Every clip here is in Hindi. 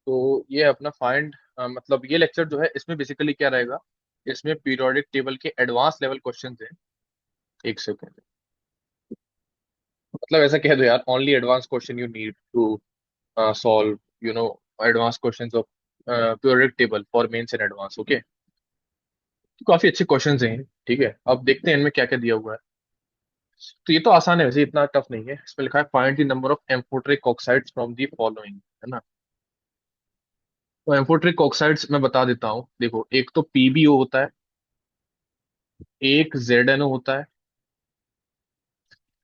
तो ये है अपना फाइंड, मतलब ये लेक्चर जो है इसमें बेसिकली क्या रहेगा, इसमें पीरियोडिक टेबल के एडवांस लेवल क्वेश्चन हैं। एक सेकेंड, मतलब ऐसा कह दो यार, only advance question you need to solve, you know, advance questions of periodic table for mains in advance. Okay, तो काफी अच्छे क्वेश्चंस हैं। ठीक है, अब देखते हैं इनमें क्या क्या दिया हुआ है। तो ये तो आसान है, वैसे इतना टफ नहीं है। इसमें लिखा है find the number of amphoteric oxides from the following, है ना। तो एम्फोटेरिक ऑक्साइड्स मैं बता देता हूँ। देखो, एक तो पीबीओ होता है, एक जेडएनओ होता है।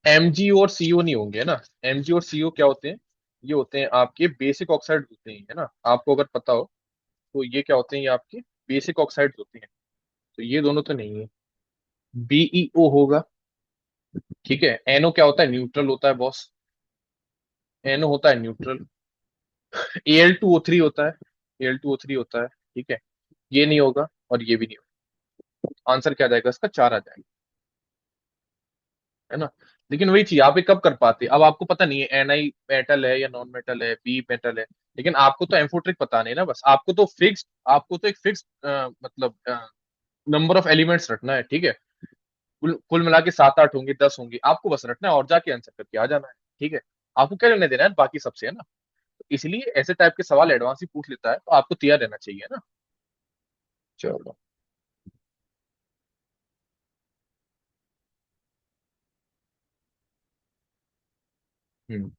एमजी और सीओ नहीं होंगे, है ना। एमजी और सीओ क्या होते हैं, ये होते हैं आपके बेसिक ऑक्साइड होते हैं, है ना। आपको अगर पता हो तो ये क्या होते हैं, ये आपके बेसिक ऑक्साइड होते हैं। तो ये दोनों तो नहीं है। बीईओ होगा। ठीक है, एनओ क्या होता है, न्यूट्रल होता है बॉस। एनओ होता है neutral. L two O three होता है, एल टू ओ थ्री होता है। ठीक है, ये नहीं होगा और ये भी नहीं होगा। आंसर क्या आ जाएगा इसका, चार आ जाएगा, है ना। लेकिन वही चीज आप ये कब कर पाते, अब आपको पता नहीं है एनआई मेटल है या नॉन मेटल है, बी मेटल है। लेकिन आपको तो एम्फोट्रिक पता नहीं ना, बस आपको तो फिक्स, आपको तो एक फिक्स मतलब नंबर ऑफ एलिमेंट्स रखना है। ठीक है, कुल कुल मिला के सात आठ होंगे, दस होंगे, आपको बस रखना है और जाके आंसर करके आ जाना है। ठीक है, आपको क्या लेने देना है बाकी सबसे, है ना। तो इसलिए ऐसे टाइप के सवाल एडवांस ही पूछ लेता है, तो आपको तैयार रहना चाहिए, है ना। चलो। हम्म,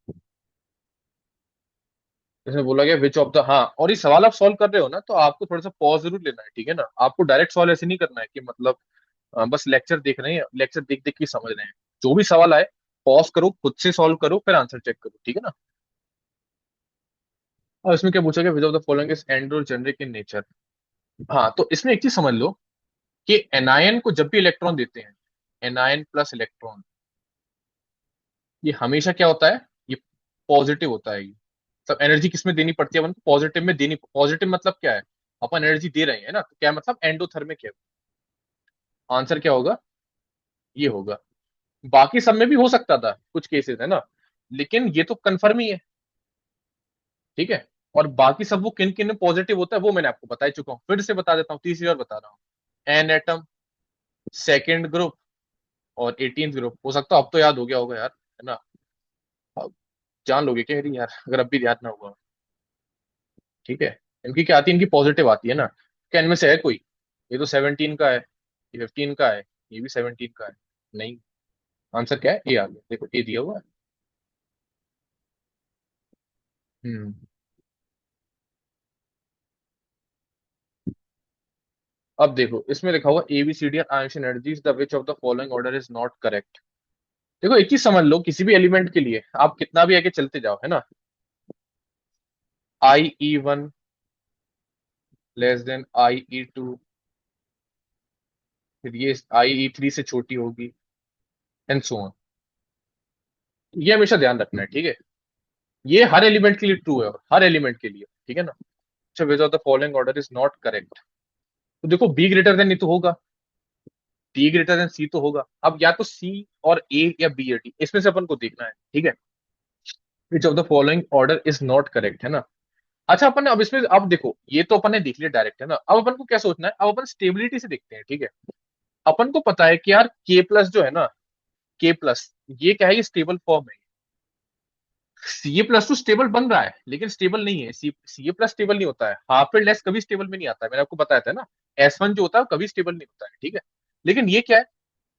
जैसे बोला गया विच ऑफ द, हाँ, और ये सवाल आप सॉल्व कर रहे हो ना, तो आपको थोड़ा सा पॉज जरूर लेना है। ठीक है ना, आपको डायरेक्ट सॉल्व ऐसे नहीं करना है कि मतलब बस लेक्चर देख रहे हैं, लेक्चर देख देख के समझ रहे हैं। जो भी सवाल आए, पॉज करो, खुद से सॉल्व करो, फिर आंसर चेक करो। ठीक है ना। और इसमें क्या पूछा गया, which of the following is androgenic in nature. हाँ, तो इसमें एक चीज समझ लो कि एनायन को जब भी इलेक्ट्रॉन देते हैं, एनायन प्लस इलेक्ट्रॉन, ये हमेशा क्या होता है, ये पॉजिटिव होता है। ये सब एनर्जी किसमें देनी पड़ती है अपन को, पॉजिटिव में देनी। पॉजिटिव मतलब क्या है, अपन एनर्जी दे रहे हैं ना, तो क्या मतलब एंडोथर्मिक है। आंसर क्या होगा, ये होगा। बाकी सब में भी हो सकता था कुछ केसेस, है ना, लेकिन ये तो कंफर्म ही है। ठीक है, और बाकी सब वो किन किन में पॉजिटिव होता है वो मैंने आपको बता ही चुका हूँ, फिर से बता देता हूँ, तीसरी बार बता रहा हूँ। एन एटम, सेकेंड ग्रुप, और 18th ग्रुप। हो सकता है अब तो याद हो गया होगा यार, है ना। अब जान लोगे क्या यार, अगर अब भी याद ना हुआ। ठीक है, इनकी क्या आती है, इनकी पॉजिटिव आती है ना। क्या इनमें से है कोई, ये तो 17 का है, ये 15 का है, ये भी 17 का है। नहीं, आंसर क्या है, ए आ गया, देखो ए दिया हुआ है। हम्म, अब देखो इसमें लिखा हुआ ABCD ions energies the which of the following order is not correct. देखो एक चीज समझ लो, किसी भी एलिमेंट के लिए आप कितना भी आगे चलते जाओ, है ना, IE1 लेस देन IE2, फिर ये IE3 से छोटी होगी, एंड सो ऑन। ये हमेशा ध्यान रखना है। ठीक है, ये हर एलिमेंट के लिए ट्रू है, और हर एलिमेंट के लिए। ठीक है ना। अच्छा, विच of the following order is not correct. तो देखो बी ग्रेटर देन, ये तो होगा, डी ग्रेटर देन सी तो होगा। अब या तो सी और ए या बी या डी, इसमें से अपन को देखना है। ठीक है, विच of the following order is not correct, है ना। अच्छा, अपन ने अब इसमें, अब देखो ये तो अपन ने देख लिया डायरेक्ट, है ना। अब अपन को क्या सोचना है, अब अपन स्टेबिलिटी से देखते हैं। ठीक है, अपन को पता है कि यार के प्लस जो है ना, के प्लस, ये क्या है, ये स्टेबल फॉर्म है। सी ए प्लस तो स्टेबल बन रहा है, लेकिन स्टेबल नहीं है। सी ए प्लस स्टेबल नहीं होता है, हाफ फिल्ड एस कभी स्टेबल में नहीं आता है, मैंने आपको बताया था ना। S1 जो होता है वो कभी स्टेबल नहीं होता है। ठीक है, लेकिन ये क्या है,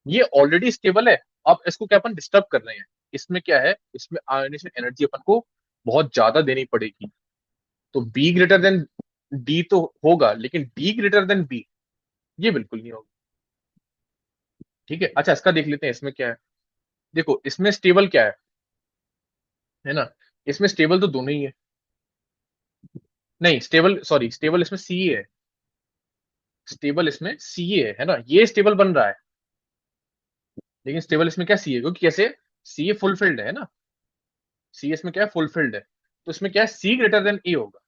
ये ऑलरेडी स्टेबल है। अब इसको क्या अपन डिस्टर्ब कर रहे हैं, इसमें क्या है, इसमें आयोनेशन एनर्जी अपन को बहुत ज्यादा देनी पड़ेगी। तो बी ग्रेटर देन डी तो होगा, लेकिन डी ग्रेटर देन बी, ये बिल्कुल नहीं होगा। ठीक है, अच्छा इसका देख लेते हैं, इसमें क्या है। देखो इसमें स्टेबल क्या है ना, इसमें स्टेबल तो दोनों ही है। नहीं, स्टेबल, सॉरी, स्टेबल इसमें सी है। स्टेबल इसमें सी है ना, ये स्टेबल बन रहा है, लेकिन स्टेबल इसमें क्या सी है, क्योंकि कैसे, सी ए फुलफिल्ड है ना। सी इसमें क्या है, फुलफिल्ड है, तो इसमें क्या है, सी ग्रेटर देन ए होगा।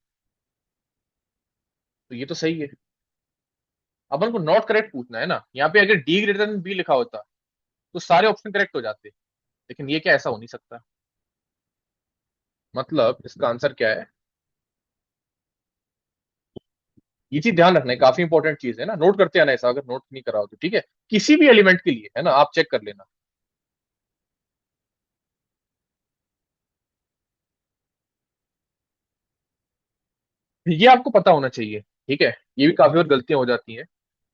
तो ये तो सही है। अपन को नॉट करेक्ट पूछना है ना, यहाँ पे अगर डी ग्रेटर देन बी लिखा होता तो सारे ऑप्शन करेक्ट हो जाते, लेकिन ये क्या, ऐसा हो नहीं सकता। मतलब इसका आंसर क्या है, ये चीज ध्यान रखना है, काफी इंपॉर्टेंट चीज है ना, नोट करते आना ऐसा, अगर नोट नहीं कराओ तो ठीक है। किसी भी एलिमेंट के लिए है ना, आप चेक कर लेना। ये आपको पता होना चाहिए, ठीक है। ये भी काफी बार गलतियां हो जाती हैं,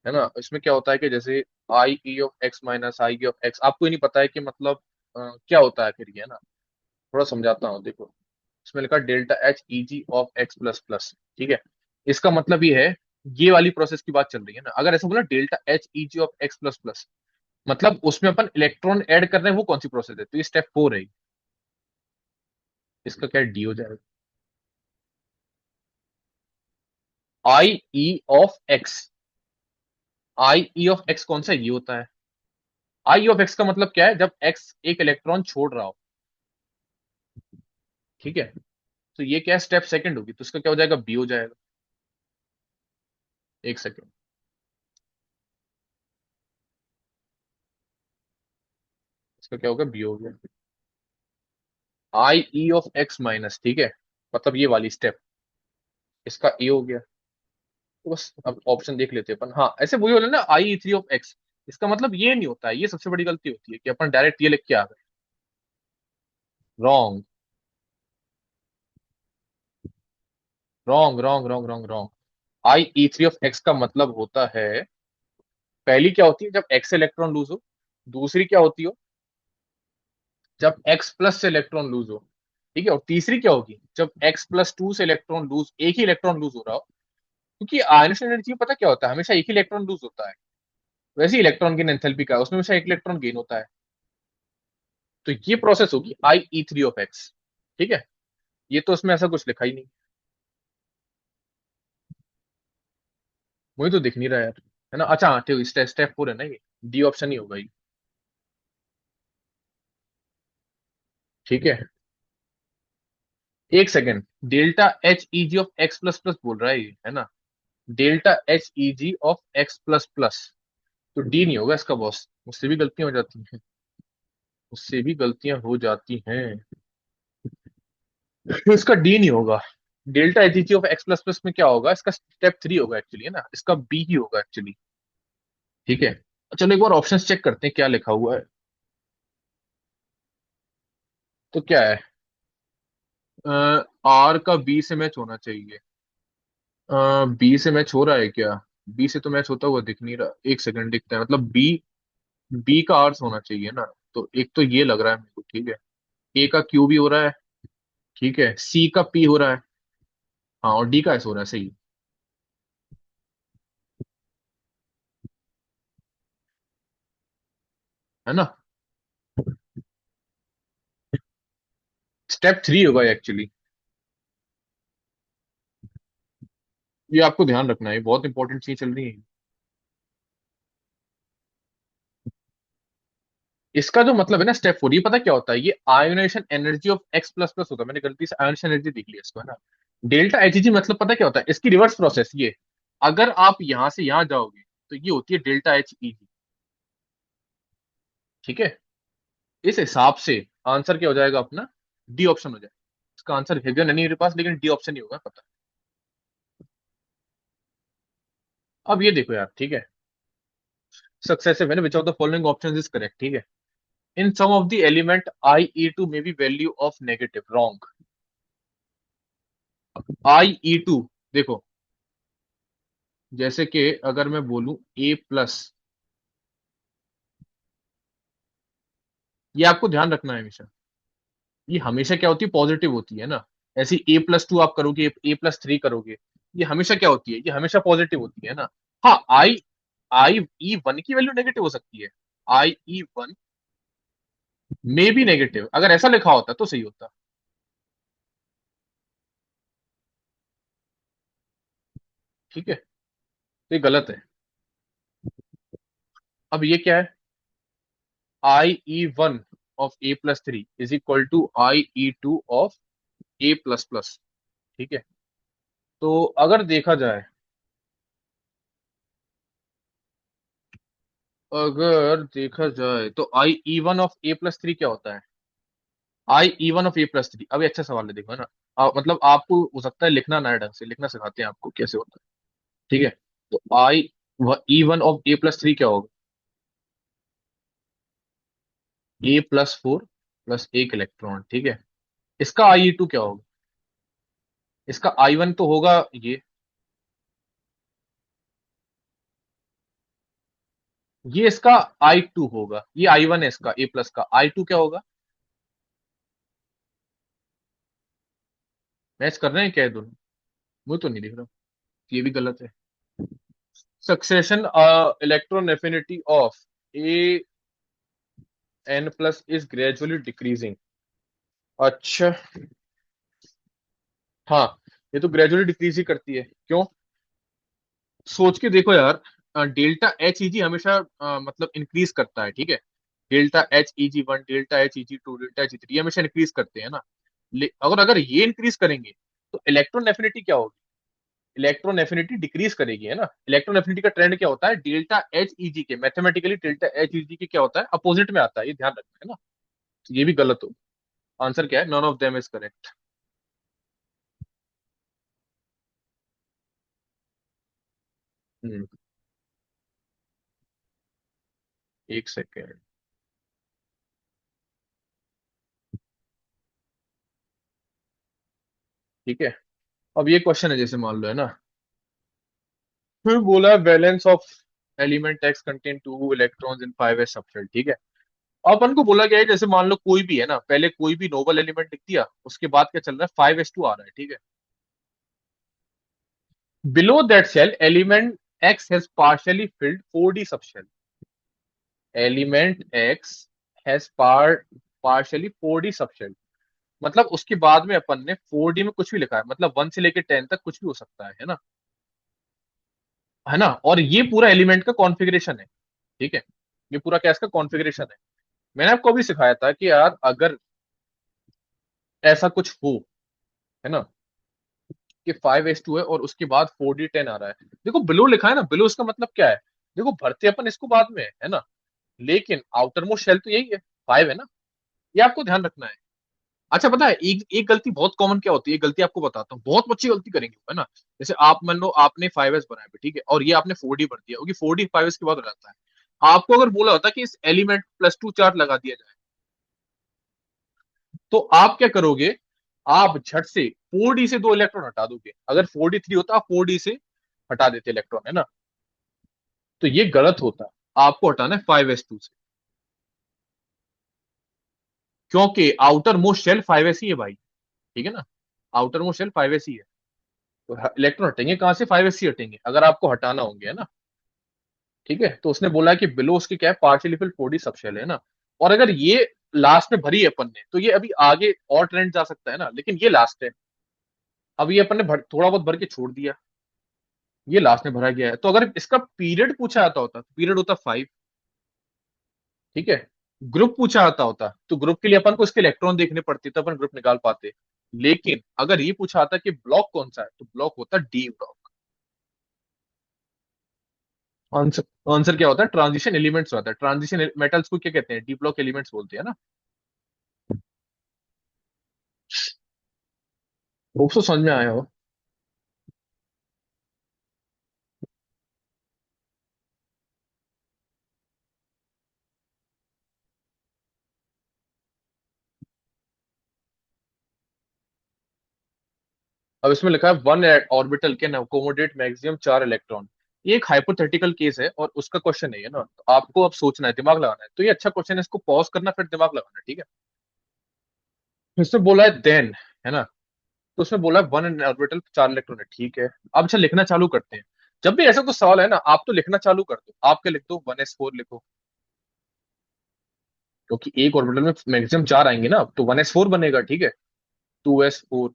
है ना। इसमें क्या होता है कि जैसे I E of X minus I E of X, आपको ये नहीं पता है कि मतलब क्या होता है फिर ये, है ना। थोड़ा समझाता हूँ, देखो। इसमें लिखा delta H E G of X plus plus, ठीक है। इसका मतलब ये है, ये वाली प्रोसेस की बात चल रही है ना, अगर ऐसा बोला delta H E G of X plus plus, मतलब उसमें अपन इलेक्ट्रॉन ऐड कर रहे हैं, वो कौन सी प्रोसेस है, तो ये स्टेप 4 है। इसका क्या डी हो जाएगा, I E of X. I E of X कौन सा, ये होता है। आई ऑफ एक्स का मतलब क्या है, जब एक्स एक इलेक्ट्रॉन छोड़ रहा हो, ठीक है। तो ये क्या स्टेप सेकंड होगी, तो इसका क्या हो जाएगा, बी हो जाएगा। एक सेकंड, इसका क्या होगा, बी हो गया। आई ई ऑफ एक्स माइनस, ठीक है, मतलब ये वाली स्टेप, इसका ए हो गया। तो बस अब ऑप्शन देख लेते हैं अपन, हाँ ऐसे वही बोले ना, आई ई थ्री ऑफ एक्स। इसका मतलब ये नहीं होता है, ये सबसे बड़ी गलती होती है कि अपन डायरेक्ट ये लिख के आ गए। Wrong, wrong, wrong, wrong, wrong, wrong. I E three of x का मतलब होता है, पहली क्या होती है, जब एक्स से इलेक्ट्रॉन लूज हो। दूसरी क्या होती हो, जब एक्स प्लस से इलेक्ट्रॉन लूज हो। ठीक है, और तीसरी क्या होगी, जब एक्स प्लस टू से इलेक्ट्रॉन लूज, एक ही इलेक्ट्रॉन लूज हो रहा हो। क्योंकि आयनिक एनर्जी में पता क्या होता है, हमेशा एक ही इलेक्ट्रॉन लूज होता है। वैसे ही इलेक्ट्रॉन गेन एंथैल्पी का है, उसमें हमेशा एक इलेक्ट्रॉन गेन होता है। तो ये प्रोसेस होगी आई ई थ्री ऑफ एक्स, ठीक है। ये तो उसमें ऐसा कुछ लिखा ही नहीं, मुझे तो दिख नहीं रहा यार, है ना। अच्छा हाँ ठीक, स्टेप स्टेप 4 है ना ये, डी ऑप्शन ही होगा ये, ठीक है। एक सेकेंड, delta H E G of X plus plus बोल रहा है ये, है ना। Delta H E G of X plus plus, तो डी नहीं होगा इसका बॉस, मुझसे भी गलतियां हो जाती हैं, मुझसे भी गलतियां हो जाती हैं। तो इसका डी नहीं होगा। Delta H E G of X plus plus में क्या होगा, इसका स्टेप 3 होगा एक्चुअली, है ना, इसका बी ही होगा एक्चुअली, ठीक है। चलो एक बार ऑप्शंस चेक करते हैं क्या लिखा हुआ है। तो क्या है, आर का बी से मैच होना चाहिए। बी से मैच हो रहा है क्या, बी से तो मैच होता हुआ दिख नहीं रहा, एक सेकंड दिखता है, मतलब बी, बी का आर होना चाहिए ना। तो एक तो ये लग रहा है मेरे को, ठीक है। ए का क्यू भी हो रहा है, ठीक है, सी का पी हो रहा है, हाँ, और डी का एस हो रहा है, सही है ना। स्टेप 3 होगा एक्चुअली, ये आपको ध्यान रखना है, बहुत इंपॉर्टेंट चीज चल रही है। इसका जो मतलब है ना स्टेप 4, ये पता क्या होता है, ये ionisation energy of X plus plus होता है, मैंने गलती से आयोनाइजेशन एनर्जी देख लिया इसको, है ना। डेल्टा एच जी मतलब पता क्या होता है, इसकी रिवर्स प्रोसेस ये, अगर आप यहां से यहां जाओगे तो ये होती है डेल्टा एच ई जी, ठीक है। इस हिसाब से आंसर क्या हो जाएगा अपना, डी ऑप्शन हो जाएगा। इसका आंसर है नहीं मेरे पास, लेकिन डी ऑप्शन ही होगा, पता। अब ये देखो यार, ठीक है, सक्सेसिव है ना, which of the following option is correct, ठीक है। In some of the element I E two may be value of negative, wrong. I E two, देखो, जैसे कि अगर मैं बोलूं ए प्लस, ये आपको ध्यान रखना है हमेशा, ये हमेशा क्या होती है, पॉजिटिव होती है ना। ऐसे ए प्लस टू आप करोगे, ए प्लस थ्री करोगे, ये हमेशा क्या होती है, ये हमेशा पॉजिटिव होती है ना। हाँ, आई आई ई वन की वैल्यू नेगेटिव हो सकती है, आई ई वन में भी नेगेटिव, अगर ऐसा लिखा होता तो सही होता, ठीक है। तो ये गलत है। अब ये क्या है, I E one of A plus three is equal to I E two of A plus plus, ठीक है। तो अगर देखा जाए, अगर देखा जाए तो I E one of A plus three क्या होता है, I E one of A plus three, अभी अच्छा सवाल है, देखो, है ना। मतलब आपको हो सकता है लिखना ना है ढंग से, लिखना सिखाते हैं आपको कैसे होता है। ठीक है। तो आई E1 ऑफ A+3 क्या होगा? A+4 प्लस एक इलेक्ट्रॉन, ठीक है। इसका IE2 क्या होगा? इसका I1 तो होगा ये इसका I2 होगा। ये I1 है इसका A प्लस का। I2 क्या होगा? मैच कर रहे हैं क्या ये दोनों? मुझे तो नहीं दिख रहा। ये भी गलत है। Succession electron affinity of An+ is gradually decreasing. अच्छा। हाँ, ये तो ग्रेजुअली डिक्रीज ही करती है। क्यों? सोच के देखो यार, डेल्टा Heg हमेशा मतलब इंक्रीज करता है, ठीक है। Delta Heg1, delta Heg2, delta Heg3 ये हमेशा इंक्रीज करते हैं ना। अगर अगर ये इंक्रीज करेंगे तो इलेक्ट्रॉन एफिनिटी क्या होगी? इलेक्ट्रॉन एफिनिटी डिक्रीज करेगी, है ना। इलेक्ट्रॉन एफिनिटी का ट्रेंड क्या होता है? डेल्टा Heg के मैथमेटिकली डेल्टा Heg के क्या होता है? अपोजिट में आता है, ये ध्यान रखना है ना। तो ये भी गलत हो। आंसर क्या है? None of them is correct. Hmm. एक सेकेंड। ठीक है। अब ये क्वेश्चन है, जैसे मान लो, है ना। फिर बोला valence of element x contain 2 electrons in 5s subshell, ठीक है। अब अपन को बोला गया है, जैसे मान लो कोई भी है ना, पहले कोई भी नोबल एलिमेंट लिख दिया, उसके बाद क्या चल रहा है? 5s2 आ रहा है, ठीक है। Below that shell element X has partially filled 4D subshell. Element X has partially 4D subshell. मतलब उसके बाद में अपन ने 4D में कुछ भी लिखा है, मतलब 1 से लेकर 10 तक कुछ भी हो सकता है ना। है ना। और ये पूरा एलिमेंट का कॉन्फ़िगरेशन है, ठीक है। ये पूरा क्या इसका कॉन्फ़िगरेशन है। मैंने आपको अभी सिखाया था कि यार अगर ऐसा कुछ हो, है ना, कि 5s2 है और उसके बाद 4D10 आ रहा है। देखो बिलो लिखा है ना, बिलो इसका मतलब क्या है? देखो भरते अपन इसको बाद में है ना, लेकिन आउटर मोस्ट शेल तो यही है, 5 है ना। ये आपको ध्यान रखना है। अच्छा, पता है एक एक गलती बहुत कॉमन क्या होती है? गलती आपको बताता हूँ, बहुत बच्चे गलती करेंगे, है ना। जैसे आप मान लो आपने 5s बनाया पे, ठीक है, और ये आपने 4D भर दिया, क्योंकि 4D 5s के बाद हो जाता है। आपको अगर बोला होता कि इस एलिमेंट +2 चार्ज लगा दिया जाए, तो आप क्या करोगे? आप झट से 4D से 2 इलेक्ट्रॉन हटा दोगे। अगर 4D3 होता, आप 4D से हटा देते इलेक्ट्रॉन, है ना। तो ये गलत होता। आपको हटाना है 5s2 से, क्योंकि आउटर मोस्ट शेल 5s ही है भाई, ठीक है ना। आउटर मोस्ट शेल 5s ही है। तो इलेक्ट्रॉन हटेंगे कहां से? 5s ही हटेंगे अगर आपको हटाना होंगे, है ना। ठीक है। तो उसने बोला है कि बिलो उसके क्या है? पार्शियली फिल्ड 4D सबशेल, है ना। और अगर ये लास्ट में भरी है अपन ने, तो ये अभी आगे और ट्रेंड जा सकता है ना, लेकिन ये लास्ट है। अब ये अपन ने थोड़ा बहुत भर के छोड़ दिया, ये लास्ट में भरा गया है। तो अगर इसका पीरियड पूछा जाता होता तो पीरियड होता 5, ठीक है। ग्रुप पूछा जाता होता तो ग्रुप के लिए अपन को इसके इलेक्ट्रॉन देखने पड़ते, तो अपन ग्रुप निकाल पाते। लेकिन अगर ये पूछा आता कि ब्लॉक कौन सा है, तो ब्लॉक होता डी ब्लॉक। आंसर आंसर क्या होता है? ट्रांजिशन एलिमेंट्स होता है। ट्रांजिशन मेटल्स को क्या कहते हैं? डी ब्लॉक एलिमेंट्स बोलते हैं ना। होप सो समझ में आया हो। अब इसमें लिखा है one orbital can accommodate maximum 4 electron. ये एक हाइपोथेटिकल केस है और उसका क्वेश्चन है, ना। तो आपको अब सोचना है, दिमाग लगाना है। तो ये अच्छा क्वेश्चन है, इसको पॉज करना, फिर दिमाग लगाना है, ठीक है। तो इसमें बोला है देन, है ना। तो उसमें बोला है वन एन ऑर्बिटल 4 इलेक्ट्रॉन है, ठीक है। अब अच्छा लिखना चालू करते हैं। जब भी ऐसा कुछ सवाल है ना, आप तो लिखना चालू कर दो। आप क्या लिख दो? 1s4 लिखो, क्योंकि एक ऑर्बिटल में मैक्सिमम 4 आएंगे ना, तो 1s4 बनेगा, ठीक है। 2s4।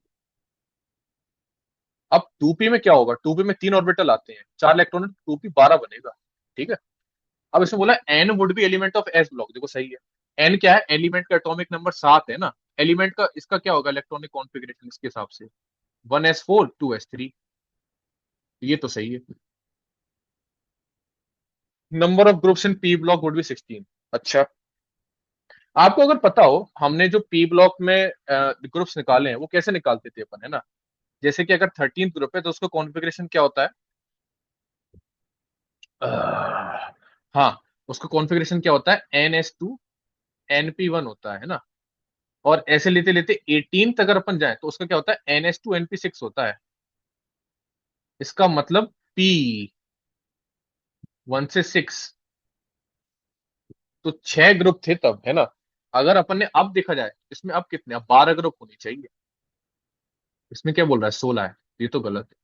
अब 2p में क्या होगा? 2p में 3 ऑर्बिटल आते हैं, 4 इलेक्ट्रॉन, 2p 12 बनेगा, ठीक है। अब इसमें बोला N would be element of S block. देखो सही है। एन क्या है? एलिमेंट का एटॉमिक नंबर 7 है ना। एलिमेंट का इसका क्या होगा इलेक्ट्रॉनिक कॉन्फ़िगरेशन इसके हिसाब से? 1s4 2s3। ये तो सही है। Number of groups in P block would be 16। अच्छा। आपको अगर पता हो, हमने जो पी ब्लॉक में ग्रुप्स निकाले हैं वो कैसे निकालते थे अपन, है ना। जैसे कि अगर 13th ग्रुप है तो उसका कॉन्फ़िगरेशन क्या होता है? आह, हाँ, उसका कॉन्फ़िगरेशन क्या होता है, NS2 NP1 होता है ना। और ऐसे लेते लेते 18 तक अगर अपन जाए तो उसका क्या होता है, NS2 NP6 होता है। इसका मतलब P 1 से 6, तो 6 ग्रुप थे तब, है ना। अगर अपन ने अब देखा जाए इसमें अब कितने, अब 12 ग्रुप होने चाहिए। इसमें क्या बोल रहा है, 16 है, ये तो गलत है।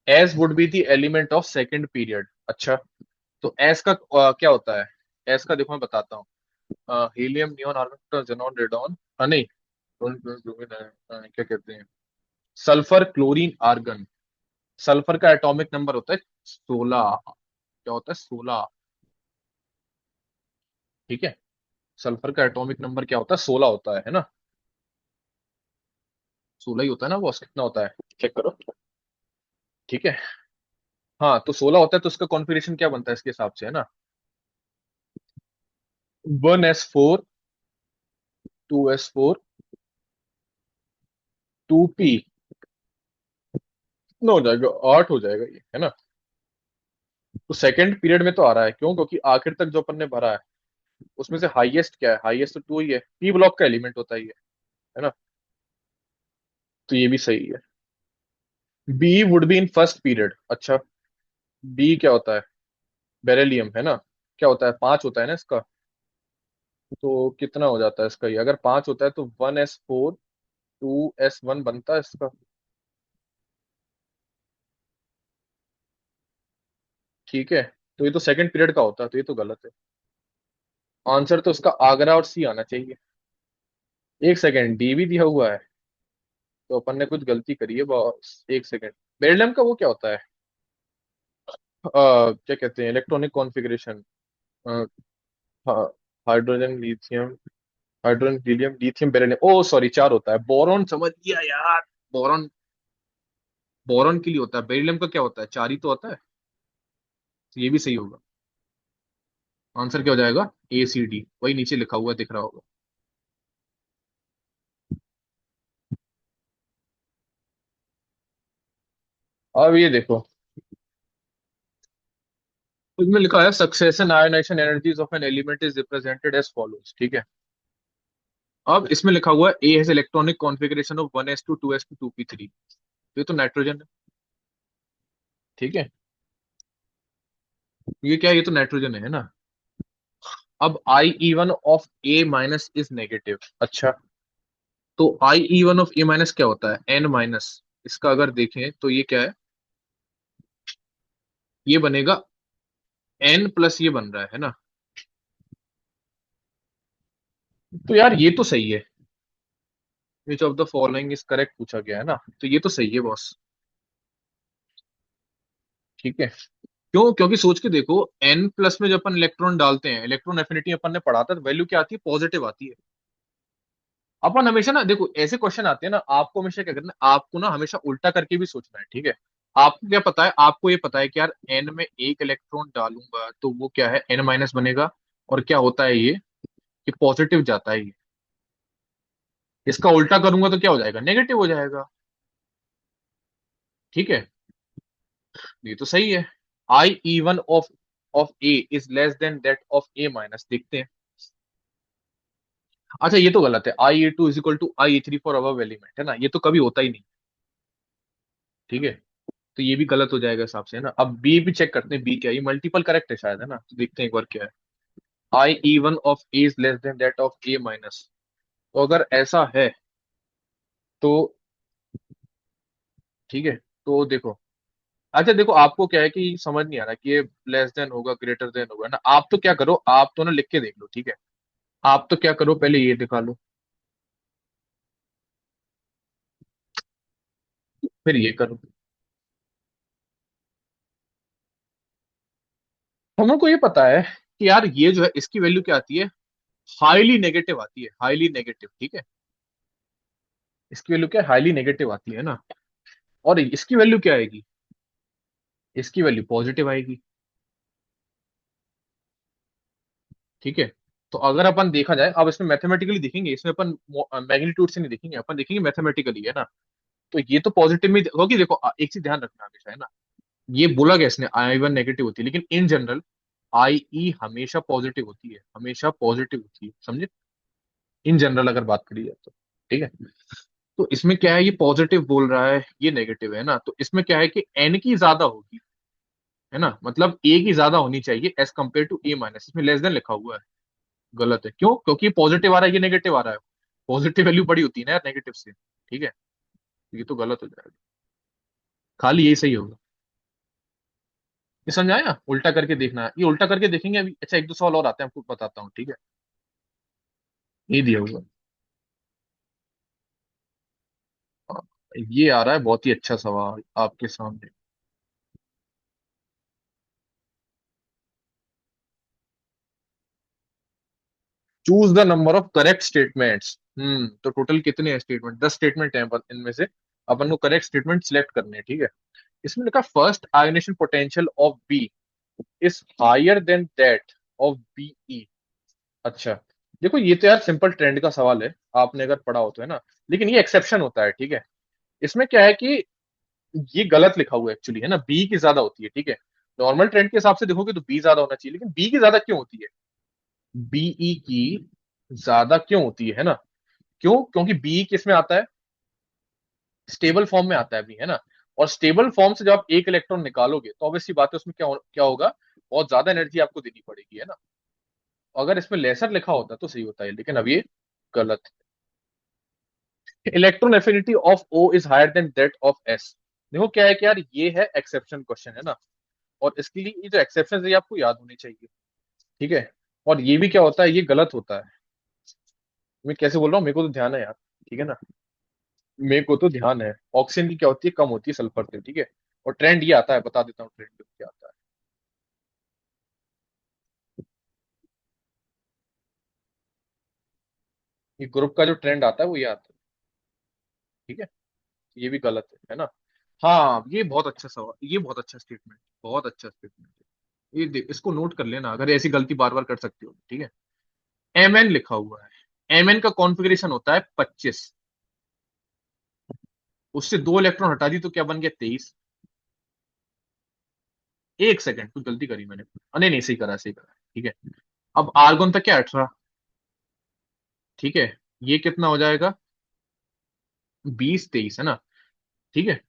S would be the element of second period. अच्छा, तो एस का क्या होता है। एस का देखो मैं बताता हूँ। Helium, neon, argon, xenon, radon, नहीं, क्या कहते हैं, सल्फर, क्लोरीन, आर्गन। सल्फर का एटॉमिक नंबर होता है 16। क्या होता है, 16। ठीक है, सल्फर का एटॉमिक नंबर क्या होता है, 16 होता है ना। 16 ही होता है ना बॉस, कितना होता है, चेक करो। ठीक है, हाँ, तो 16 होता है, तो उसका कॉन्फ़िगरेशन क्या बनता है इसके हिसाब से, है ना। 1s4, 2s4, 2p, कितना हो जाएगा, 8 हो जाएगा ये, है ना। तो सेकंड पीरियड में तो आ रहा है, क्यों, क्योंकि आखिर तक जो अपन ने भरा है उसमें से हाईएस्ट क्या है, हाईएस्ट तो 2 ही है, पी ब्लॉक का एलिमेंट होता है ये, है ना। तो ये भी सही है। B would be in first period. अच्छा, बी क्या होता है, बेरिलियम, है ना। क्या होता है, 5 होता है ना इसका। तो कितना हो जाता है इसका, ये अगर 5 होता है तो 1s4 2s1 बनता है इसका। ठीक है, तो ये तो सेकंड पीरियड का होता है, तो ये तो गलत है। आंसर तो इसका आगरा और सी आना चाहिए। एक सेकंड, डी भी दिया हुआ है, तो अपन ने कुछ गलती करी है बॉस, एक सेकंड। बेरिलियम का वो क्या होता है, क्या कहते हैं, electronic configuration. Hydrogen, lithium, hydrogen, helium, lithium, beryllium, oh sorry, 4 होता है। बोरॉन, समझ गया यार। बोरॉन, बोरॉन के लिए होता है, बेरिलियम का क्या होता है, 4 ही तो होता है। तो ये भी सही होगा। आंसर क्या हो जाएगा, ACD, वही नीचे लिखा हुआ दिख रहा होगा। अब ये देखो, इसमें लिखा है successive ionisation energies of an element is represented as follows. ठीक है, अब इसमें लिखा हुआ है A has electronic configuration of 1s2 2s2 2p3। ये तो नाइट्रोजन है। ठीक है, ये क्या है, ये तो नाइट्रोजन है ना। अब I E1 of A- is negative. अच्छा, तो I E1 ऑफ A- क्या होता है, N-। इसका अगर देखें तो ये क्या है, ये बनेगा N+, ये बन रहा है ना। तो यार ये तो सही है, विच of the following is correct पूछा गया है ना, तो ये तो सही है बॉस। ठीक है, क्यों, क्योंकि सोच के देखो, N+ में जब अपन इलेक्ट्रॉन डालते हैं, इलेक्ट्रॉन एफिनिटी अपन ने पढ़ा था, तो वैल्यू क्या आती है, पॉजिटिव आती है। अपन हमेशा ना देखो, ऐसे क्वेश्चन आते हैं ना, आपको हमेशा क्या करना है, आपको ना हमेशा उल्टा करके भी सोचना है। ठीक है, आपको क्या पता है, आपको ये पता है कि यार एन में एक इलेक्ट्रॉन डालूंगा तो वो क्या है, N- बनेगा। और क्या होता है ये, कि पॉजिटिव जाता है ये। इसका उल्टा करूंगा तो क्या हो जाएगा, नेगेटिव हो जाएगा। ठीक है, ये तो सही है। I E1 of A is less than that of A-। देखते हैं। अच्छा, ये तो गलत है, I E2 = I E3 for above element, है ना, ये तो कभी होता ही नहीं। ठीक है, तो ये भी गलत हो जाएगा हिसाब से, है ना। अब बी भी चेक करते हैं, बी क्या है, ये मल्टीपल करेक्ट है शायद, है ना, तो देखते हैं एक बार क्या है। I E1 of A is less than that of A-। तो अगर ऐसा है तो ठीक है, तो देखो। अच्छा देखो, आपको क्या है कि समझ नहीं आ रहा कि ये लेस देन होगा, ग्रेटर देन होगा ना। आप तो क्या करो, आप तो ना लिख के देख लो। ठीक है, आप तो क्या करो, पहले ये दिखा लो, फिर ये करो। हमको ये पता है कि यार ये जो है, इसकी वैल्यू क्या आती है, हाईली नेगेटिव आती है, हाईली नेगेटिव। ठीक है, इसकी वैल्यू क्या है, हाईली नेगेटिव आती है ना। और इसकी वैल्यू क्या आएगी, इसकी वैल्यू पॉजिटिव आएगी। ठीक है, तो अगर अपन देखा जाए, अब इसमें मैथमेटिकली देखेंगे, इसमें अपन मैग्नीट्यूड से नहीं देखेंगे, अपन देखेंगे मैथमेटिकली, है ना। तो ये तो पॉजिटिव में होगी। देखो एक चीज ध्यान रखना हमेशा, है ना, ये बोला गया इसने आई वन नेगेटिव होती है, लेकिन इन जनरल आई ई हमेशा पॉजिटिव होती है, हमेशा पॉजिटिव होती है, समझे? इन जनरल अगर बात करी जाए तो, ठीक है। तो इसमें क्या है, ये पॉजिटिव बोल रहा है, ये नेगेटिव है ना, तो इसमें क्या है कि एन की ज्यादा होगी, है ना, मतलब ए की ज्यादा होनी चाहिए as compare to A minus. इसमें लेस देन लिखा हुआ है, गलत है। क्यों? क्योंकि पॉजिटिव आ रहा है, ये नेगेटिव आ रहा है। पॉजिटिव वैल्यू बड़ी होती है ना यार नेगेटिव से, ठीक है। तो ये तो गलत हो जाएगा, खाली यही सही होगा। ये समझ आया? उल्टा करके देखना है, ये उल्टा करके देखेंगे अभी। अच्छा, एक दो सवाल और आते हैं, आपको बताता हूँ, ठीक है। ये दिया हुआ ये आ रहा है बहुत ही अच्छा सवाल आपके सामने। Choose the number of correct statements. तो टोटल कितने हैं स्टेटमेंट? 10 स्टेटमेंट हैं, इनमें से अपन को करेक्ट स्टेटमेंट सिलेक्ट करने हैं, ठीक है। इसमें लिखा first ionisation potential of B is higher than that of BE. अच्छा, देखो ये तो यार सिंपल ट्रेंड का सवाल है, आपने अगर पढ़ा हो तो, है ना। लेकिन ये एक्सेप्शन होता है, ठीक है। इसमें क्या है कि ये गलत लिखा हुआ है एक्चुअली, है ना, बी की ज्यादा होती है, ठीक है। नॉर्मल ट्रेंड के हिसाब से देखोगे तो बी ज्यादा होना चाहिए, लेकिन बी की ज्यादा क्यों होती है? बीई की ज्यादा क्यों होती है ना? क्यों? क्योंकि बी किस में आता है? स्टेबल फॉर्म में आता है बी, है ना। और स्टेबल फॉर्म से जब आप एक इलेक्ट्रॉन निकालोगे तो ऑब्वियसली बात है, उसमें क्या होगा? बहुत ज्यादा एनर्जी आपको देनी पड़ेगी, है ना। अगर इसमें लेसर लिखा होता तो सही होता है, लेकिन अब ये गलत। Electron affinity of O is higher than that of S. देखो क्या है कि यार ये है एक्सेप्शन क्वेश्चन, है ना। और इसके लिए ये जो एक्सेप्शन है ये आपको याद होनी चाहिए, ठीक है। और ये भी क्या होता है, ये गलत होता है। मैं कैसे बोल रहा हूँ, मेरे को तो ध्यान है यार, ठीक है ना। मेरे को तो ध्यान है, ऑक्सीजन की क्या होती है, कम होती है सल्फर से, ठीक है। और ट्रेंड ये आता है, बता देता हूँ ट्रेंड क्या आता है। ये ग्रुप का जो ट्रेंड आता है वो ये आता है, ठीक है। ये भी गलत है ना। हाँ, ये बहुत अच्छा सवाल, ये बहुत अच्छा स्टेटमेंट, बहुत अच्छा स्टेटमेंट है। ये देख, इसको नोट कर लेना, अगर ऐसी गलती बार बार कर सकती हो, ठीक है। एम एन लिखा हुआ है, एम एन का कॉन्फ़िगरेशन होता है 25। उससे दो इलेक्ट्रॉन हटा दी तो क्या बन गया? 23। एक सेकंड, कुछ गलती करी मैंने। नहीं नहीं, सही करा, सही करा, ठीक है। अब आर्गोन तक क्या? 18, ठीक है। ये कितना हो जाएगा? 20 23, है ना, ठीक है।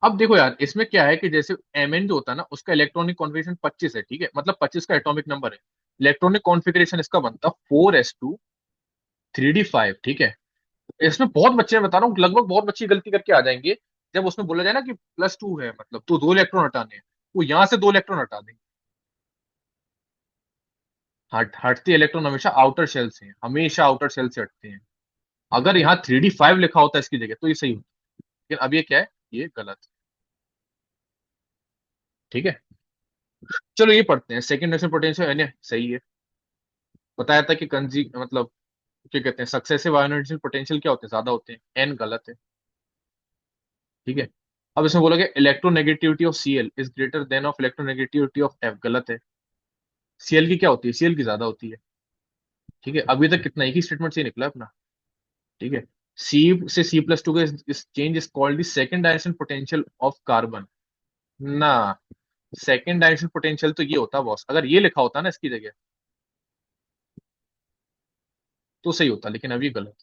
अब देखो यार, इसमें क्या है कि जैसे एमएन जो होता है ना, उसका इलेक्ट्रॉनिक कॉन्फ़िगरेशन 25 है, ठीक है, मतलब 25 का एटॉमिक नंबर है। इलेक्ट्रॉनिक कॉन्फ़िगरेशन इसका बनता 4s2 3d5, ठीक है। इसमें बहुत बच्चे, मैं बता रहा हूँ, लगभग बहुत बच्चे गलती करके आ जाएंगे। जब उसमें बोला जाए ना कि +2 है, मतलब तो दो इलेक्ट्रॉन हटाने हैं, वो यहां से दो इलेक्ट्रॉन हटा देंगे। हटते इलेक्ट्रॉन हमेशा आउटर शेल से हैं, हमेशा आउटर शेल से हटते हैं। अगर यहाँ 3d5 लिखा होता है इसकी जगह तो ये सही होता, लेकिन अब ये क्या है? ये गलत है, ठीक है। चलो ये पढ़ते हैं, सेकंड नेशनल पोटेंशियल एन सही है। बताया था कि कंजी मतलब क्या कहते हैं, सक्सेसिव आयोनाइजेशन पोटेंशियल क्या होते हैं? ज्यादा होते हैं, एन गलत है, ठीक है। अब इसमें बोला गया electronegativity of Cl is greater than of electronegativity of F, गलत है। सीएल की क्या होती है? सीएल की ज्यादा होती है, ठीक है। अभी तक कितना, एक ही स्टेटमेंट से ही निकला अपना, ठीक है। सी से C+2 का इस change is called the second direction potential of carbon ना। सेकंड डायरेक्शन पोटेंशियल तो ये होता बॉस, अगर ये लिखा होता ना इसकी जगह तो सही होता, लेकिन अभी गलत।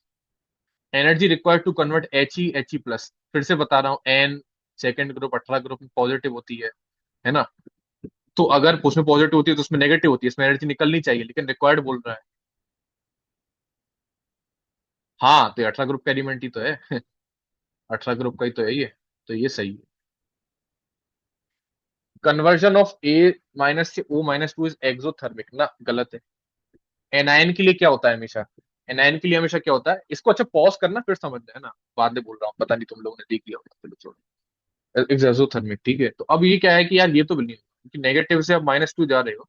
Energy required to convert He plus, फिर से बता रहा हूँ, एन सेकंड ग्रुप 18 ग्रुप में पॉजिटिव होती है ना। तो अगर उसमें पॉजिटिव होती है तो उसमें नेगेटिव होती है, इसमें एनर्जी निकलनी चाहिए, लेकिन रिक्वायर्ड बोल रहा है। हाँ, तो 18 ग्रुप का एलिमेंट ही तो है। 18 ग्रुप का ही तो है ये, तो ये सही है। कन्वर्जन ऑफ A-से O-2 इज एक्सोथर्मिक ना, गलत है। एनायन के लिए क्या होता है हमेशा? एनायन के लिए हमेशा क्या होता है? इसको अच्छा पॉज करना फिर समझना, है ना, बाद में बोल रहा हूँ, पता नहीं तुम लोगों ने देख लिया होगा, चलो छोड़ो। एक्सोथर्मिक, ठीक है। तो अब ये क्या है कि यार ये तो नहीं, क्योंकि नेगेटिव से अब -2 जा रहे हो,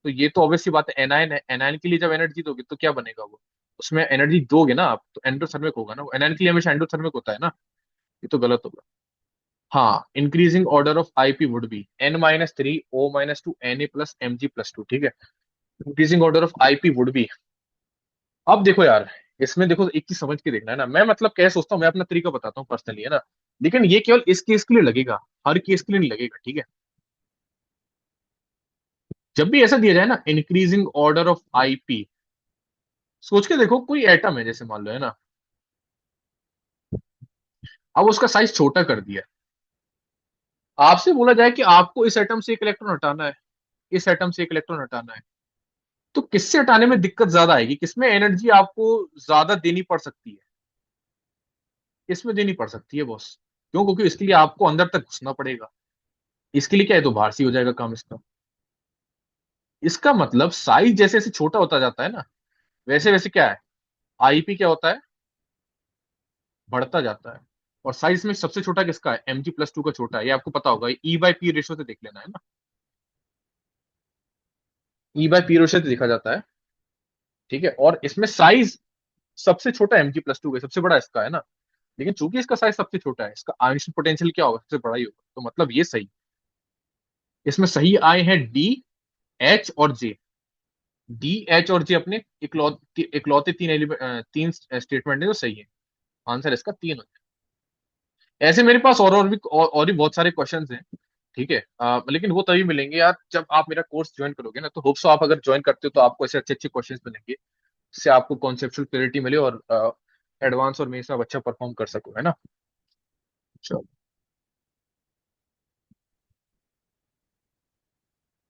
तो ये तो ऑब्वियसली बात है, एनायन है। एनायन के लिए जब एनर्जी दोगे तो क्या बनेगा वो? उसमें एनर्जी दोगे ना आप तो एंडोथर्मिक होगा ना वो, एनायन के लिए हमेशा एंडोथर्मिक होता है ना। ये तो गलत होगा। हाँ, increasing order of IP would be N-3 O-2 Na+Mg+2, ठीक है। Increasing order of IP would be. अब देखो यार, इसमें देखो एक चीज समझ के देखना, है ना। मैं मतलब क्या सोचता हूँ, मैं अपना तरीका बताता हूँ पर्सनली, है ना। लेकिन ये केवल इस केस के लिए लगेगा, हर केस के लिए नहीं लगेगा, ठीक है। जब भी ऐसा दिया जाए ना, इंक्रीजिंग ऑर्डर ऑफ आईपी, सोच के देखो कोई एटम है जैसे मान लो, है ना। अब उसका साइज छोटा कर दिया, आपसे बोला जाए कि आपको इस एटम से एक इलेक्ट्रॉन हटाना है, इस एटम से एक इलेक्ट्रॉन हटाना है, तो किससे हटाने में दिक्कत ज्यादा आएगी, किसमें एनर्जी आपको ज्यादा देनी पड़ सकती है? इसमें देनी पड़ सकती है बॉस। क्यों? क्योंकि इसके लिए आपको अंदर तक घुसना पड़ेगा। इसके लिए क्या है, तो बाहर से ही हो जाएगा काम इसका। इसका मतलब साइज जैसे जैसे छोटा होता जाता है ना, वैसे वैसे क्या है, आईपी क्या होता है, बढ़ता जाता है। और साइज में सबसे छोटा किसका है, Mg+2 का छोटा है, ये आपको पता होगा, E/P रेशो से देख लेना, है ना। E/P रेशो से देखा जाता है, ठीक है। और इसमें साइज सबसे छोटा Mg+2 का, सबसे बड़ा इसका, है ना। लेकिन चूंकि इसका साइज सबसे छोटा है, इसका आयनिक पोटेंशियल क्या होगा, सबसे बड़ा ही होगा, तो मतलब ये सही। इसमें सही आए हैं डी, एच और जे। डी, एच और जे अपने इकलौते तीन तीन स्टेटमेंट है जो सही है। आंसर इसका तीन हो जाए। ऐसे मेरे पास और भी और भी बहुत सारे क्वेश्चंस हैं, ठीक है। लेकिन वो तभी मिलेंगे यार जब आप मेरा कोर्स ज्वाइन करोगे ना, तो होप्स आप अगर ज्वाइन करते हो तो आपको ऐसे अच्छे अच्छे क्वेश्चंस मिलेंगे, जिससे आपको कॉन्सेप्चुअल क्लैरिटी मिले और एडवांस और मेरे साथ अच्छा परफॉर्म कर सको, है ना। चलो,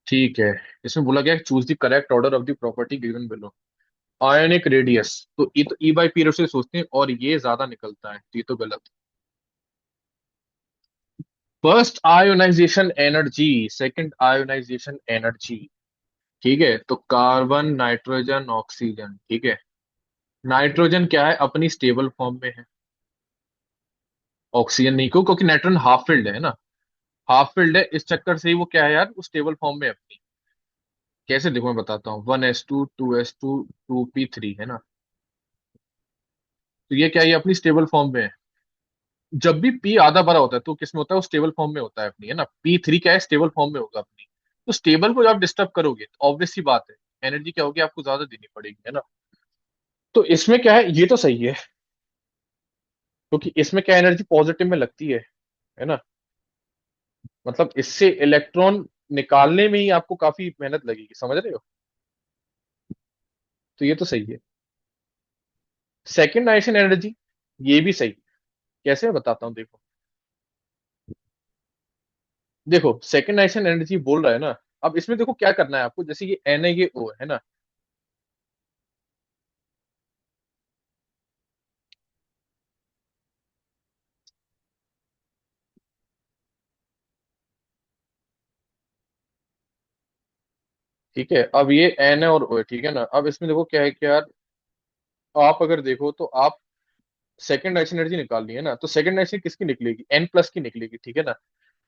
ठीक है। इसमें बोला गया choose the correct order of the property given below. Ionic radius, तो ये तो E/P से सोचते हैं और ये ज्यादा निकलता है, तो ये तो गलत। First ionisation energy, second ionisation energy, ठीक है। तो कार्बन, नाइट्रोजन, ऑक्सीजन, ठीक है। नाइट्रोजन क्या है, अपनी स्टेबल फॉर्म में है। ऑक्सीजन नहीं, क्यों? क्योंकि नाइट्रोजन हाफ फिल्ड है ना, हाफ फील्ड है, इस चक्कर से ही वो क्या है यार, वो स्टेबल फॉर्म में है अपनी। कैसे देखो मैं बताता हूँ, 1s2 2s2 2p3, है ना। तो ये क्या है, ये अपनी स्टेबल फॉर्म में है। जब भी पी आधा भरा होता है तो किस में होता है, वो स्टेबल फॉर्म में होता है अपनी, है ना। P3 क्या है, स्टेबल फॉर्म में होगा अपनी। तो स्टेबल को जब आप डिस्टर्ब करोगे तो ऑब्वियस सी बात है, एनर्जी क्या होगी, आपको ज्यादा देनी पड़ेगी, है ना। तो इसमें क्या है, ये तो सही है, क्योंकि इसमें क्या एनर्जी पॉजिटिव में लगती है ना। मतलब इससे इलेक्ट्रॉन निकालने में ही आपको काफी मेहनत लगेगी, समझ रहे हो। तो ये तो सही है। सेकेंड आइशन एनर्जी, ये भी सही। कैसे मैं बताता हूँ, देखो। देखो सेकेंड आइशन एनर्जी बोल रहा है ना, अब इसमें देखो क्या करना है आपको, जैसे ये एन है, ये ओ है ना। ठीक है, अब ये एन है और ओ है, ठीक है ना। अब इसमें देखो क्या है कि यार, आप अगर देखो तो आप सेकंड आइशन एनर्जी निकालनी है ना, तो सेकंड आइशन किसकी निकलेगी, N+ की निकलेगी, ठीक है ना।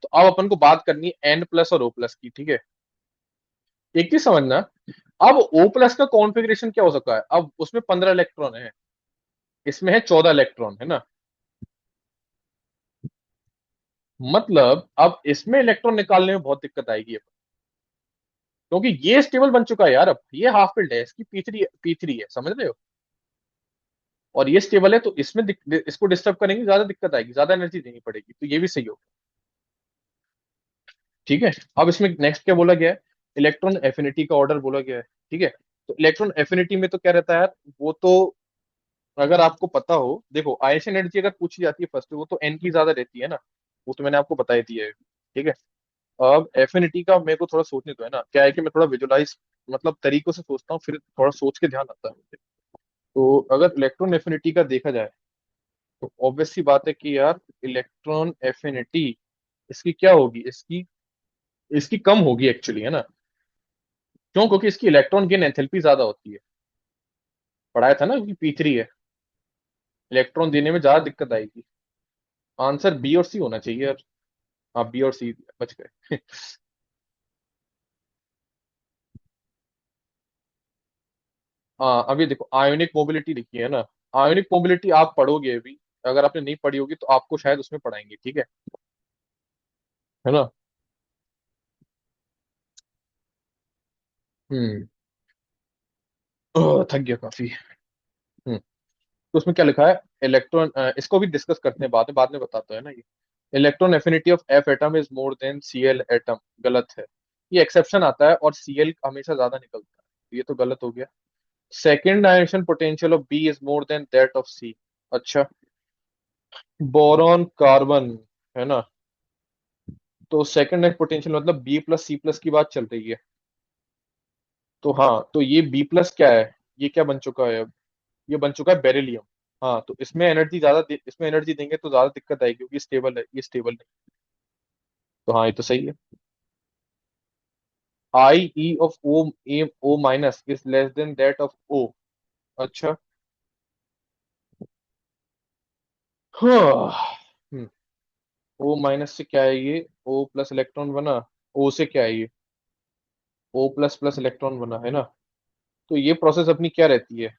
तो अब अपन को बात करनी है N+ और O+ की, ठीक है। एक चीज समझना, अब O+ का कॉन्फ़िगरेशन क्या हो सकता है, अब उसमें 15 इलेक्ट्रॉन है, इसमें है 14 इलेक्ट्रॉन, है ना। मतलब अब इसमें इलेक्ट्रॉन निकालने में बहुत दिक्कत आएगी, क्योंकि ये स्टेबल बन चुका है यार, अब ये हाफ फिल्ड है, इसकी P3 है, समझ रहे हो। और ये स्टेबल है, तो इसमें इसको डिस्टर्ब करेंगे, ज्यादा दिक्कत आएगी, ज्यादा एनर्जी देनी पड़ेगी, तो ये भी सही होगा, ठीक है। अब इसमें नेक्स्ट क्या बोला गया है, इलेक्ट्रॉन एफिनिटी का ऑर्डर बोला गया है, ठीक है। तो इलेक्ट्रॉन एफिनिटी में तो क्या रहता है यार, वो तो अगर आपको पता हो, देखो आयशन एनर्जी अगर पूछी जाती है फर्स्ट, वो तो एन की ज्यादा रहती है ना, वो तो मैंने आपको बता ही दिया है, ठीक है। अब एफिनिटी का मेरे को थोड़ा सोचने तो है ना, क्या है कि मैं थोड़ा विजुलाइज मतलब तरीकों से सोचता हूँ, फिर थोड़ा सोच के ध्यान आता है मुझे। तो अगर इलेक्ट्रॉन एफिनिटी का देखा जाए, तो ऑब्वियस सी बात है कि यार इलेक्ट्रॉन एफिनिटी इसकी क्या होगी, इसकी इसकी कम होगी एक्चुअली, है ना। क्यों? क्योंकि इसकी इलेक्ट्रॉन गेन एंथैल्पी ज्यादा होती है, पढ़ाया था ना कि P3 है, इलेक्ट्रॉन देने में ज्यादा दिक्कत आएगी। आंसर बी और सी होना चाहिए यार। हाँ, बी और सी बच गए। हाँ, अभी देखो आयोनिक मोबिलिटी लिखी है ना, आयोनिक मोबिलिटी आप पढ़ोगे अभी, अगर आपने नहीं पढ़ी होगी तो आपको शायद उसमें पढ़ाएंगे, ठीक है ना। हम्म। थक गया काफी। हम्म। तो उसमें क्या लिखा है, इलेक्ट्रॉन, इसको भी डिस्कस करते हैं बाद में बताता है ना ये। Electron affinity of F atom is more than C L atom, गलत है। ये एक्सेप्शन आता है, और सी एल हमेशा ज्यादा निकलता है, ये तो गलत हो गया। Second ionization potential of B is more than that of C. अच्छा, बोरॉन कार्बन, है ना, तो सेकेंड आयनेशन पोटेंशियल मतलब बी प्लस सी प्लस की बात चल रही है। तो हाँ, तो ये बी प्लस क्या है, ये क्या बन चुका है अब, ये बन चुका है बेरिलियम। हाँ, तो इसमें एनर्जी इसमें एनर्जी देंगे तो ज्यादा दिक्कत आएगी, क्योंकि स्टेबल है, ये स्टेबल नहीं। तो हाँ, ये तो सही है। I E of O, a O minus is less than that of O. अच्छा, हाँ, ओ माइनस से क्या है ये, ओ प्लस इलेक्ट्रॉन बना, ओ से क्या है ये, ओ प्लस प्लस इलेक्ट्रॉन बना, है ना। तो ये प्रोसेस अपनी क्या रहती है,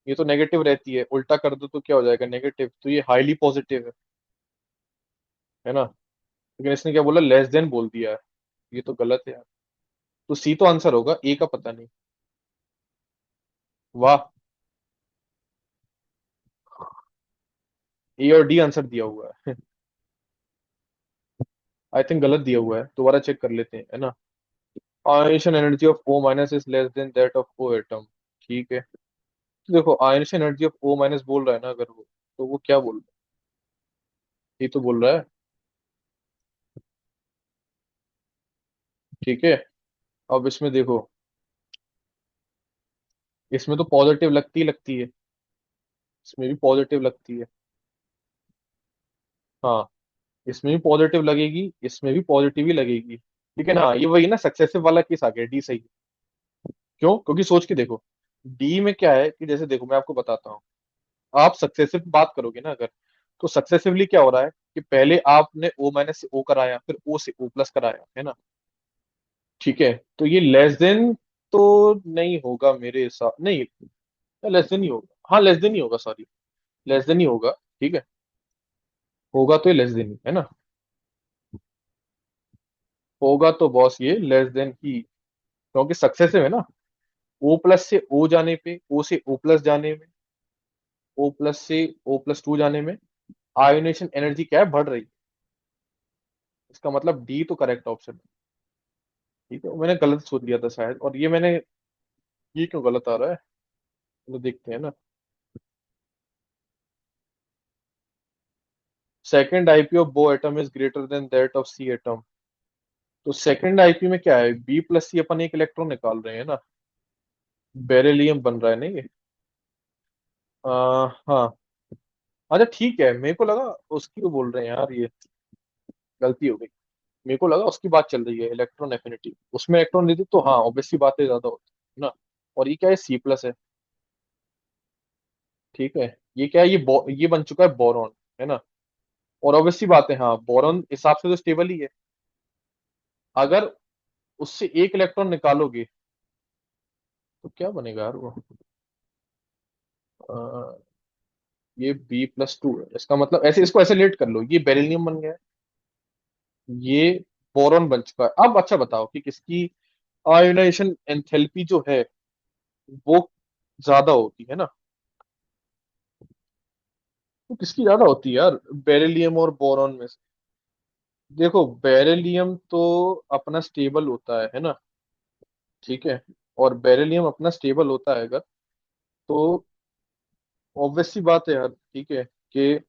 ये तो नेगेटिव रहती है, उल्टा कर दो तो क्या हो जाएगा, नेगेटिव, तो ये हाईली पॉजिटिव है ना। लेकिन इसने क्या बोला, लेस देन बोल दिया है, ये तो गलत है यार। तो सी तो आंसर होगा, ए का पता नहीं। वाह, ए और डी आंसर दिया हुआ है। आई थिंक गलत दिया हुआ है, दोबारा चेक कर लेते हैं, है ना। Ionisation energy of O minus is less than that of O atom, ठीक है। तो देखो, ionisation energy of O minus बोल रहा है ना अगर वो, तो वो क्या बोल रहा है, ये तो बोल रहा है, ठीक है। अब इसमें देखो, इसमें तो पॉजिटिव लगती है, इसमें भी पॉजिटिव लगती है। हाँ, इसमें भी पॉजिटिव लगेगी, इसमें भी पॉजिटिव ही लगेगी। ठीक है ना, ये वही ना, सक्सेसिव वाला केस आ गया, डी सही है। क्यों, क्योंकि सोच के देखो, डी में क्या है कि जैसे देखो मैं आपको बताता हूँ, आप सक्सेसिव बात करोगे ना अगर, तो सक्सेसिवली क्या हो रहा है कि पहले आपने ओ माइनस से ओ कराया, फिर ओ से ओ प्लस कराया, है ना। ठीक है, तो ये लेस देन तो नहीं होगा मेरे हिसाब, नहीं, लेस देन ही होगा, हाँ लेस देन ही होगा, सॉरी, लेस देन ही होगा। ठीक है, होगा तो ये लेस देन ही है ना, होगा तो बॉस ये लेस देन ही, क्योंकि सक्सेसिव है ना। ओ प्लस से ओ जाने पे, ओ से ओ प्लस जाने में, ओ प्लस से ओ प्लस टू जाने में आयोनेशन एनर्जी क्या है, बढ़ रही है। इसका मतलब डी तो करेक्ट ऑप्शन है। ठीक है, मैंने गलत सोच लिया था शायद, और ये मैंने, ये क्यों गलत आ रहा है, तो देखते हैं ना। Second IP of B atom is greater than that of C atom. तो सेकंड आईपी में क्या है, बी प्लस सी, अपन एक इलेक्ट्रॉन निकाल रहे हैं ना, बेरिलियम बन रहा है नहीं ये। हाँ, अच्छा ठीक है, मेरे को लगा उसकी को बोल रहे हैं यार, ये गलती हो गई। मेरे को लगा उसकी बात चल रही है, इलेक्ट्रॉन एफिनिटी, उसमें इलेक्ट्रॉन देती तो हाँ ऑब्वियसली बात है, ज्यादा होती है ना। और ये क्या है, सी प्लस है, ठीक है। ये क्या है, ये बन चुका है बोरॉन, है ना। और ऑब्वियसली बात है, हाँ बोरॉन हिसाब से तो स्टेबल ही है। अगर उससे एक इलेक्ट्रॉन निकालोगे तो क्या बनेगा यार वो, अ, ये बी प्लस टू है, इसका मतलब ऐसे, इसको ऐसे लेट कर लो, ये बेरिलियम बन गया है, ये बोरॉन बन चुका है। अब अच्छा बताओ कि किसकी आयोनाइजेशन एंथैल्पी जो है वो ज्यादा होती है ना, तो किसकी ज्यादा होती है यार, बेरिलियम और बोरॉन में से। देखो, बेरिलियम तो अपना स्टेबल होता है ना, ठीक है। और बेरिलियम अपना स्टेबल होता है अगर, तो ऑब्वियस सी बात है यार, ठीक है, कि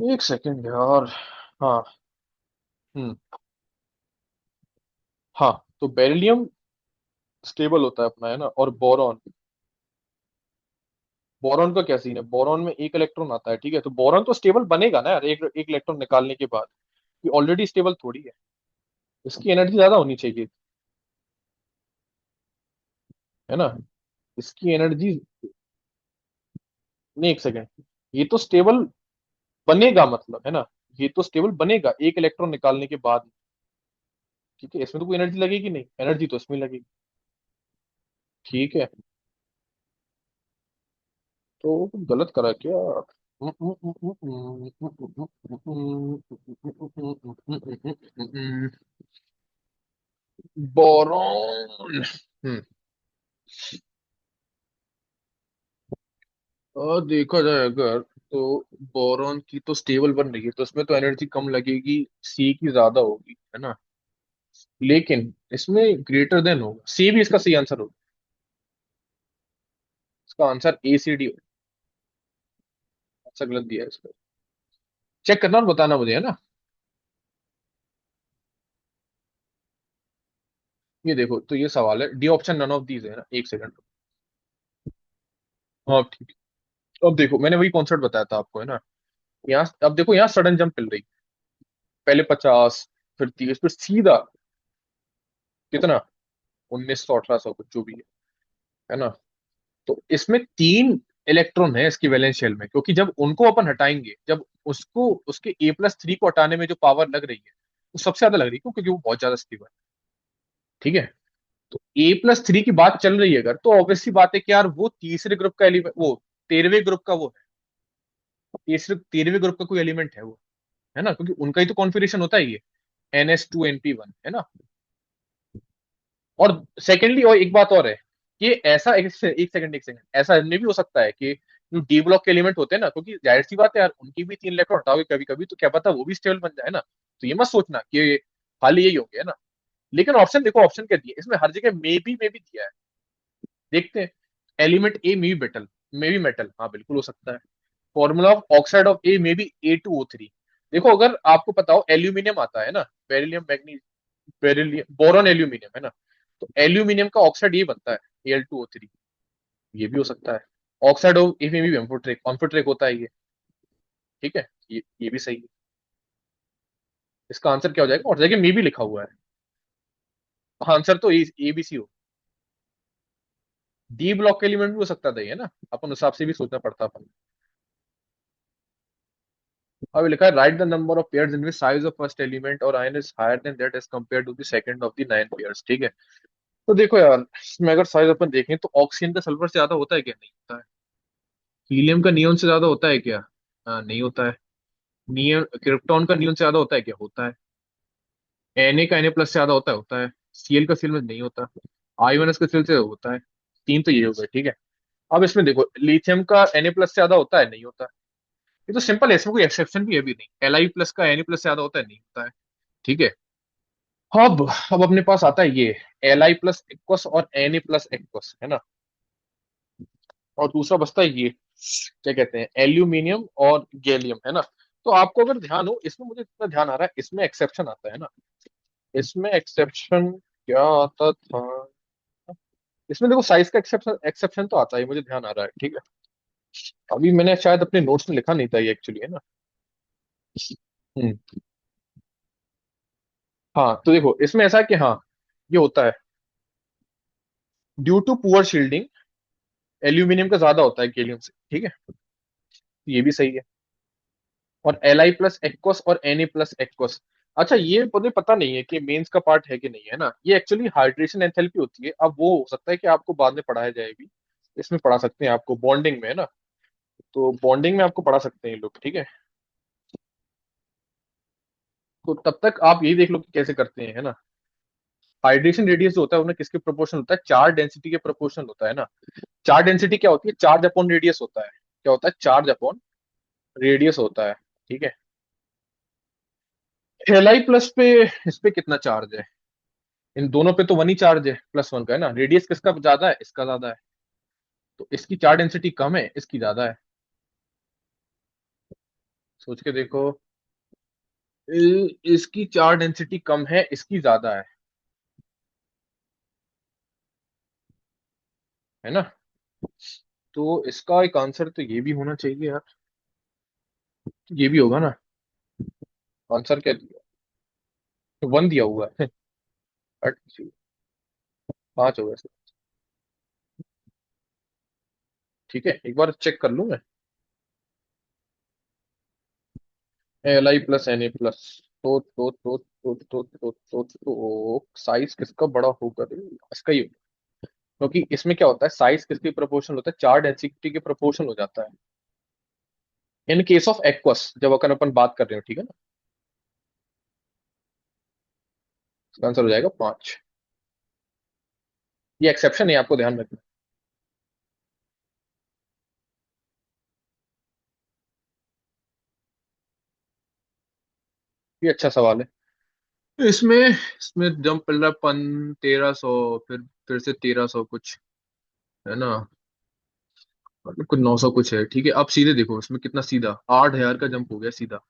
एक सेकेंड यार, हाँ, हम्म, हाँ, तो बेरिलियम स्टेबल होता है अपना, है ना। और बोरॉन, बोरॉन का क्या सीन है, बोरॉन में एक इलेक्ट्रॉन आता है, ठीक है, तो बोरॉन तो स्टेबल बनेगा ना यार, एक इलेक्ट्रॉन निकालने के बाद, ये ऑलरेडी स्टेबल थोड़ी है, इसकी एनर्जी ज्यादा होनी चाहिए, है ना। इसकी एनर्जी, नहीं एक सेकेंड, ये तो स्टेबल बनेगा मतलब, है ना, ये तो स्टेबल बनेगा एक इलेक्ट्रॉन निकालने के बाद, ठीक है, इसमें तो कोई एनर्जी लगेगी नहीं, एनर्जी तो इसमें लगेगी, ठीक है। तो गलत करा क्या, बोरॉन, और देखा जाए अगर, तो बोरॉन की तो स्टेबल बन रही है, तो इसमें तो एनर्जी कम लगेगी, सी की ज्यादा होगी, है ना। लेकिन इसमें ग्रेटर देन होगा, सी भी इसका सही आंसर होगा। इसका आंसर ए सी डी होगा। आंसर गलत दिया है इसका। चेक करना और बताना मुझे, है ना। ये देखो, तो ये सवाल है, D option none of these है ना, एक सेकंड। हाँ ठीक है। अब देखो, मैंने वही कॉन्सेप्ट बताया था आपको, है ना। यहाँ अब देखो, यहाँ सडन जंप मिल रही। पहले 50, फिर 30, फिर सीधा कितना, 1900 1800 कुछ जो भी है ना। तो इसमें 3 इलेक्ट्रॉन है इसकी वैलेंस शेल में, क्योंकि जब उनको अपन हटाएंगे, जब उसको उसके A+3 को हटाने में जो पावर लग रही है, वो सबसे ज्यादा लग रही है, क्योंकि वो बहुत ज्यादा स्टेबल है। ठीक है। तो A+3 की बात चल रही है अगर, तो ऑब्वियस सी बात है कि यार वो तीसरे ग्रुप का एलिमेंट, वो 13वें ग्रुप का वो है, तीसरे 13वें ग्रुप का कोई एलिमेंट है वो, है ना, क्योंकि उनका ही तो कॉन्फ़िगरेशन होता है ये, NH2 NP1, है ना। और सेकेंडली, और एक बात और है कि ऐसा एक सेकंड ऐसा नहीं भी हो सकता है कि जो डी ब्लॉक के एलिमेंट होते हैं ना, क्योंकि जाहिर सी बात है यार, उनकी भी 3 इलेक्ट्रॉन हटाओगे कभी कभी, तो क्या पता वो भी स्टेबल बन जाए ना। तो ये मत सोचना कि खाली यही होंगे, है ना। लेकिन ऑप्शन देखो, ऑप्शन क्या दिए इसमें, हर जगह मे भी दिया है। देखते हैं। Element A may be metal, हाँ बिल्कुल हो सकता है। Formula of oxide of A may be A2O3। देखो, अगर आपको पता हो एल्यूमिनियम आता है ना, beryllium manganese, beryllium boron aluminium, है ना। तो एल्यूमिनियम का ऑक्साइड ये बनता है, Al2O3। ये भी हो सकता है। ऑक्साइड ऑफ ए में भी एम्फोट्रेक होता है ये। ठीक है। ये भी सही है। इसका आंसर क्या हो जाएगा, और जगह में भी लिखा हुआ है। आंसर तो ABC हो। डी ब्लॉक के एलिमेंट भी हो सकता था ये ना, अपन उस हिसाब से भी सोचना पड़ता अपन। अब लिखा है, write the number of pairs in which size of first element और ion is higher than that as compare to the second of the 9 pairs. ठीक है। तो देखो यार, इसमें अगर साइज अपन देखें, तो ऑक्सीजन का सल्फर से ज्यादा होता है क्या, नहीं होता है। हीलियम का नियॉन से ज्यादा होता है क्या, नहीं होता है। नियन क्रिप्टॉन का नियॉन से ज्यादा होता है क्या, होता है। Na का Na प्लस से ज्यादा होता है। Cl का Cl में नहीं होता। I1s का Cl से होता है। तीन तो ये हो गए, ठीक है। अब इसमें देखो, लिथियम का Na प्लस से ज्यादा होता है, नहीं होता। ये तो सिंपल है, इसमें कोई एक्सेप्शन भी है भी नहीं। Li प्लस का Na प्लस से ज्यादा होता है, नहीं होता है। ठीक है। अब अपने पास आता है ये Li प्लस एक्वस और Na प्लस एक्वस, है ना। और दूसरा बचता है ये, क्या कहते हैं, एल्यूमिनियम और गैलियम, है ना। तो आपको अगर ध्यान हो, इसमें मुझे इतना ध्यान आ रहा है, इसमें एक्सेप्शन आता है ना। इसमें एक्सेप्शन क्या आता था। इसमें देखो, साइज का एक्सेप्शन एक्सेप्शन तो आता है, मुझे ध्यान आ रहा है, ठीक है। अभी मैंने शायद अपने नोट्स में लिखा नहीं था ये एक्चुअली, है ना। हम्म। हाँ, तो देखो इसमें ऐसा है कि हाँ, ये होता है due to poor shielding, aluminium का ज्यादा होता है गैलियम से, ठीक है। तो ये भी सही है। और Li प्लस एक्वस और Na प्लस एक्वस। अच्छा, ये मुझे पता नहीं है कि मेंस का पार्ट है कि नहीं, है ना। ये एक्चुअली हाइड्रेशन एंथैल्पी होती है, अब वो हो सकता है कि आपको बाद में पढ़ाया जाए भी। इसमें पढ़ा सकते हैं आपको बॉन्डिंग में, है ना। तो बॉन्डिंग में आपको पढ़ा सकते हैं ये लोग, ठीक है। तो तब तक आप यही देख लो कि कैसे करते हैं, है ना। हाइड्रेशन रेडियस जो होता है, उन्हें किसके प्रोपोर्शनल होता है, चार्ज डेंसिटी के प्रोपोर्शनल होता है ना। चार्ज डेंसिटी क्या होती है, चार्ज अपॉन रेडियस होता है। क्या होता है, चार्ज अपॉन रेडियस होता है। ठीक है। Li प्लस पे, इस पे कितना चार्ज है, इन दोनों पे तो वन ही चार्ज है, +1 का, है ना। रेडियस किसका ज्यादा है, इसका ज्यादा है। तो इसकी चार्ज डेंसिटी कम है, इसकी ज्यादा है। सोच के देखो। इसकी चार्ज डेंसिटी कम है, इसकी ज्यादा है ना। तो इसका एक आंसर तो ये भी होना चाहिए यार। ये भी होगा ना। आंसर क्या दिया, 1 दिया हुआ है। हट, 5 होगा इसका। ठीक है, एक बार चेक कर लूं मैं। Li प्लस Na प्लस, तो साइज किसका बड़ा होगा, इसका ही होगा। क्योंकि इसमें क्या होता है, साइज किसके प्रोपोर्शनल होता है, चार्ज डेंसिटी के प्रोपोर्शनल हो जाता है। इन केस ऑफ एक्वस, जब अपन बात कर रहे हो, ठीक है ना। इसका आंसर हो जाएगा 5। ये एक्सेप्शन है, आपको ध्यान रखना। ये अच्छा सवाल है। इसमें इसमें जंप मिल रहा है 1300, फिर से 1300 कुछ, है ना, और कुछ 900 कुछ है। ठीक है, अब सीधे देखो इसमें कितना सीधा 8,000 का जंप हो गया सीधा।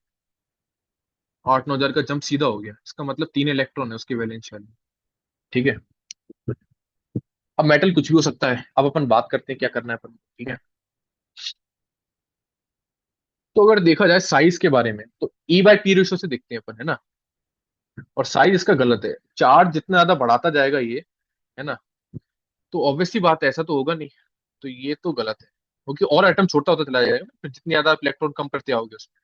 8-9 हजार का जंप सीधा हो गया, इसका मतलब 3 इलेक्ट्रॉन है उसके वैलेंस वाले। ठीक है। अब मेटल कुछ भी हो सकता है, अब अपन बात करते हैं क्या करना है अपन को, ठीक है। तो अगर देखा जाए साइज के बारे में, तो E/P रेशो से देखते हैं अपन, है ना। और साइज इसका गलत है, चार्ज जितना ज्यादा बढ़ाता जाएगा ये, है ना, तो ऑब्वियसली बात है ऐसा तो होगा नहीं। तो ये तो गलत है, क्योंकि और एटम छोटा होता चला जाएगा ना, फिर जितनी ज्यादा इलेक्ट्रॉन कम करते आओगे उसमें।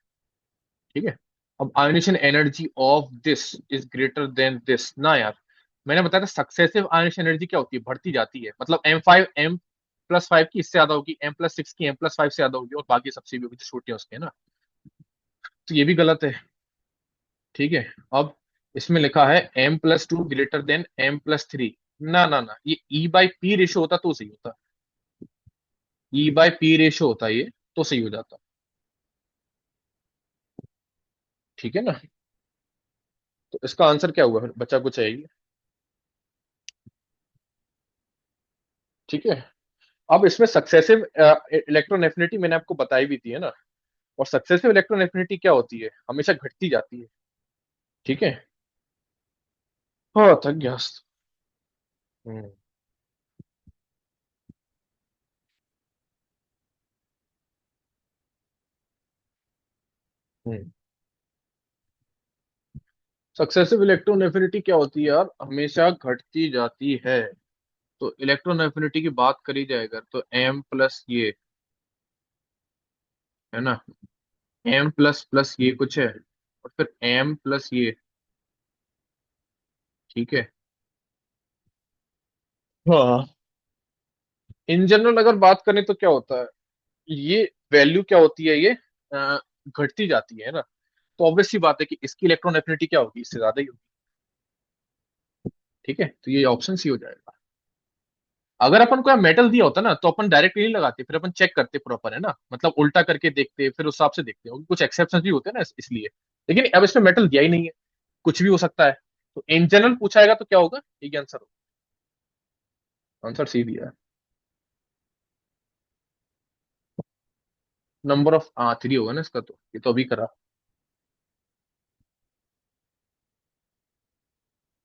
ठीक है। अब ionisation energy of this is greater then this ना यार। मैंने बताया था सक्सेसिव आयोनेशन एनर्जी क्या होती है, बढ़ती जाती है, मतलब M+5 की इससे ज्यादा होगी, M+6 की M+5 से ज्यादा होगी, और बाकी सबसे भी होगी जो छोटी है उसके, है ना। तो ये भी गलत है। ठीक है। अब इसमें लिखा है M+2 ग्रेटर देन M+3। ना ना ना, ये E/P रेशो होता तो सही होता। E/P रेशो होता ये, तो सही हो जाता। ठीक है ना। तो इसका आंसर क्या हुआ फिर, बचा कुछ है ये। ठीक है। अब इसमें सक्सेसिव इलेक्ट्रॉन एफिनिटी मैंने आपको बताई भी थी, है ना। और सक्सेसिव इलेक्ट्रॉन एफिनिटी क्या होती है, हमेशा घटती जाती है। ठीक है। हाँ, थक गया। हम्म। हम्म। सक्सेसिव इलेक्ट्रॉन एफिनिटी क्या होती है यार, हमेशा घटती जाती है। तो इलेक्ट्रॉन एफिनिटी की बात करी जाए अगर, तो एम प्लस ये, है ना, एम प्लस प्लस ये कुछ है, और फिर एम प्लस ये। ठीक है। हाँ। इन जनरल अगर बात करें तो क्या होता है, ये वैल्यू क्या होती है ये, अ, घटती जाती है ना। तो ऑब्वियस सी बात है कि इसकी इलेक्ट्रॉन एफिनिटी क्या होगी, इससे ज्यादा ही होगी। ठीक है, तो ये ऑप्शन सी हो जाएगा। अगर अपन को मेटल दिया होता ना, तो अपन डायरेक्टली नहीं लगाते, फिर अपन चेक करते प्रॉपर, है ना, मतलब उल्टा करके देखते, फिर उस हिसाब से देखते हैं, कुछ एक्सेप्शन भी होते हैं ना इसलिए। लेकिन अब इसमें मेटल दिया ही नहीं है, कुछ भी हो सकता है। तो इन जनरल पूछाएगा तो क्या होगा, ये आंसर होगा। आंसर सी दिया है। नंबर ऑफ 3 होगा ना इसका, तो ये तो अभी करा।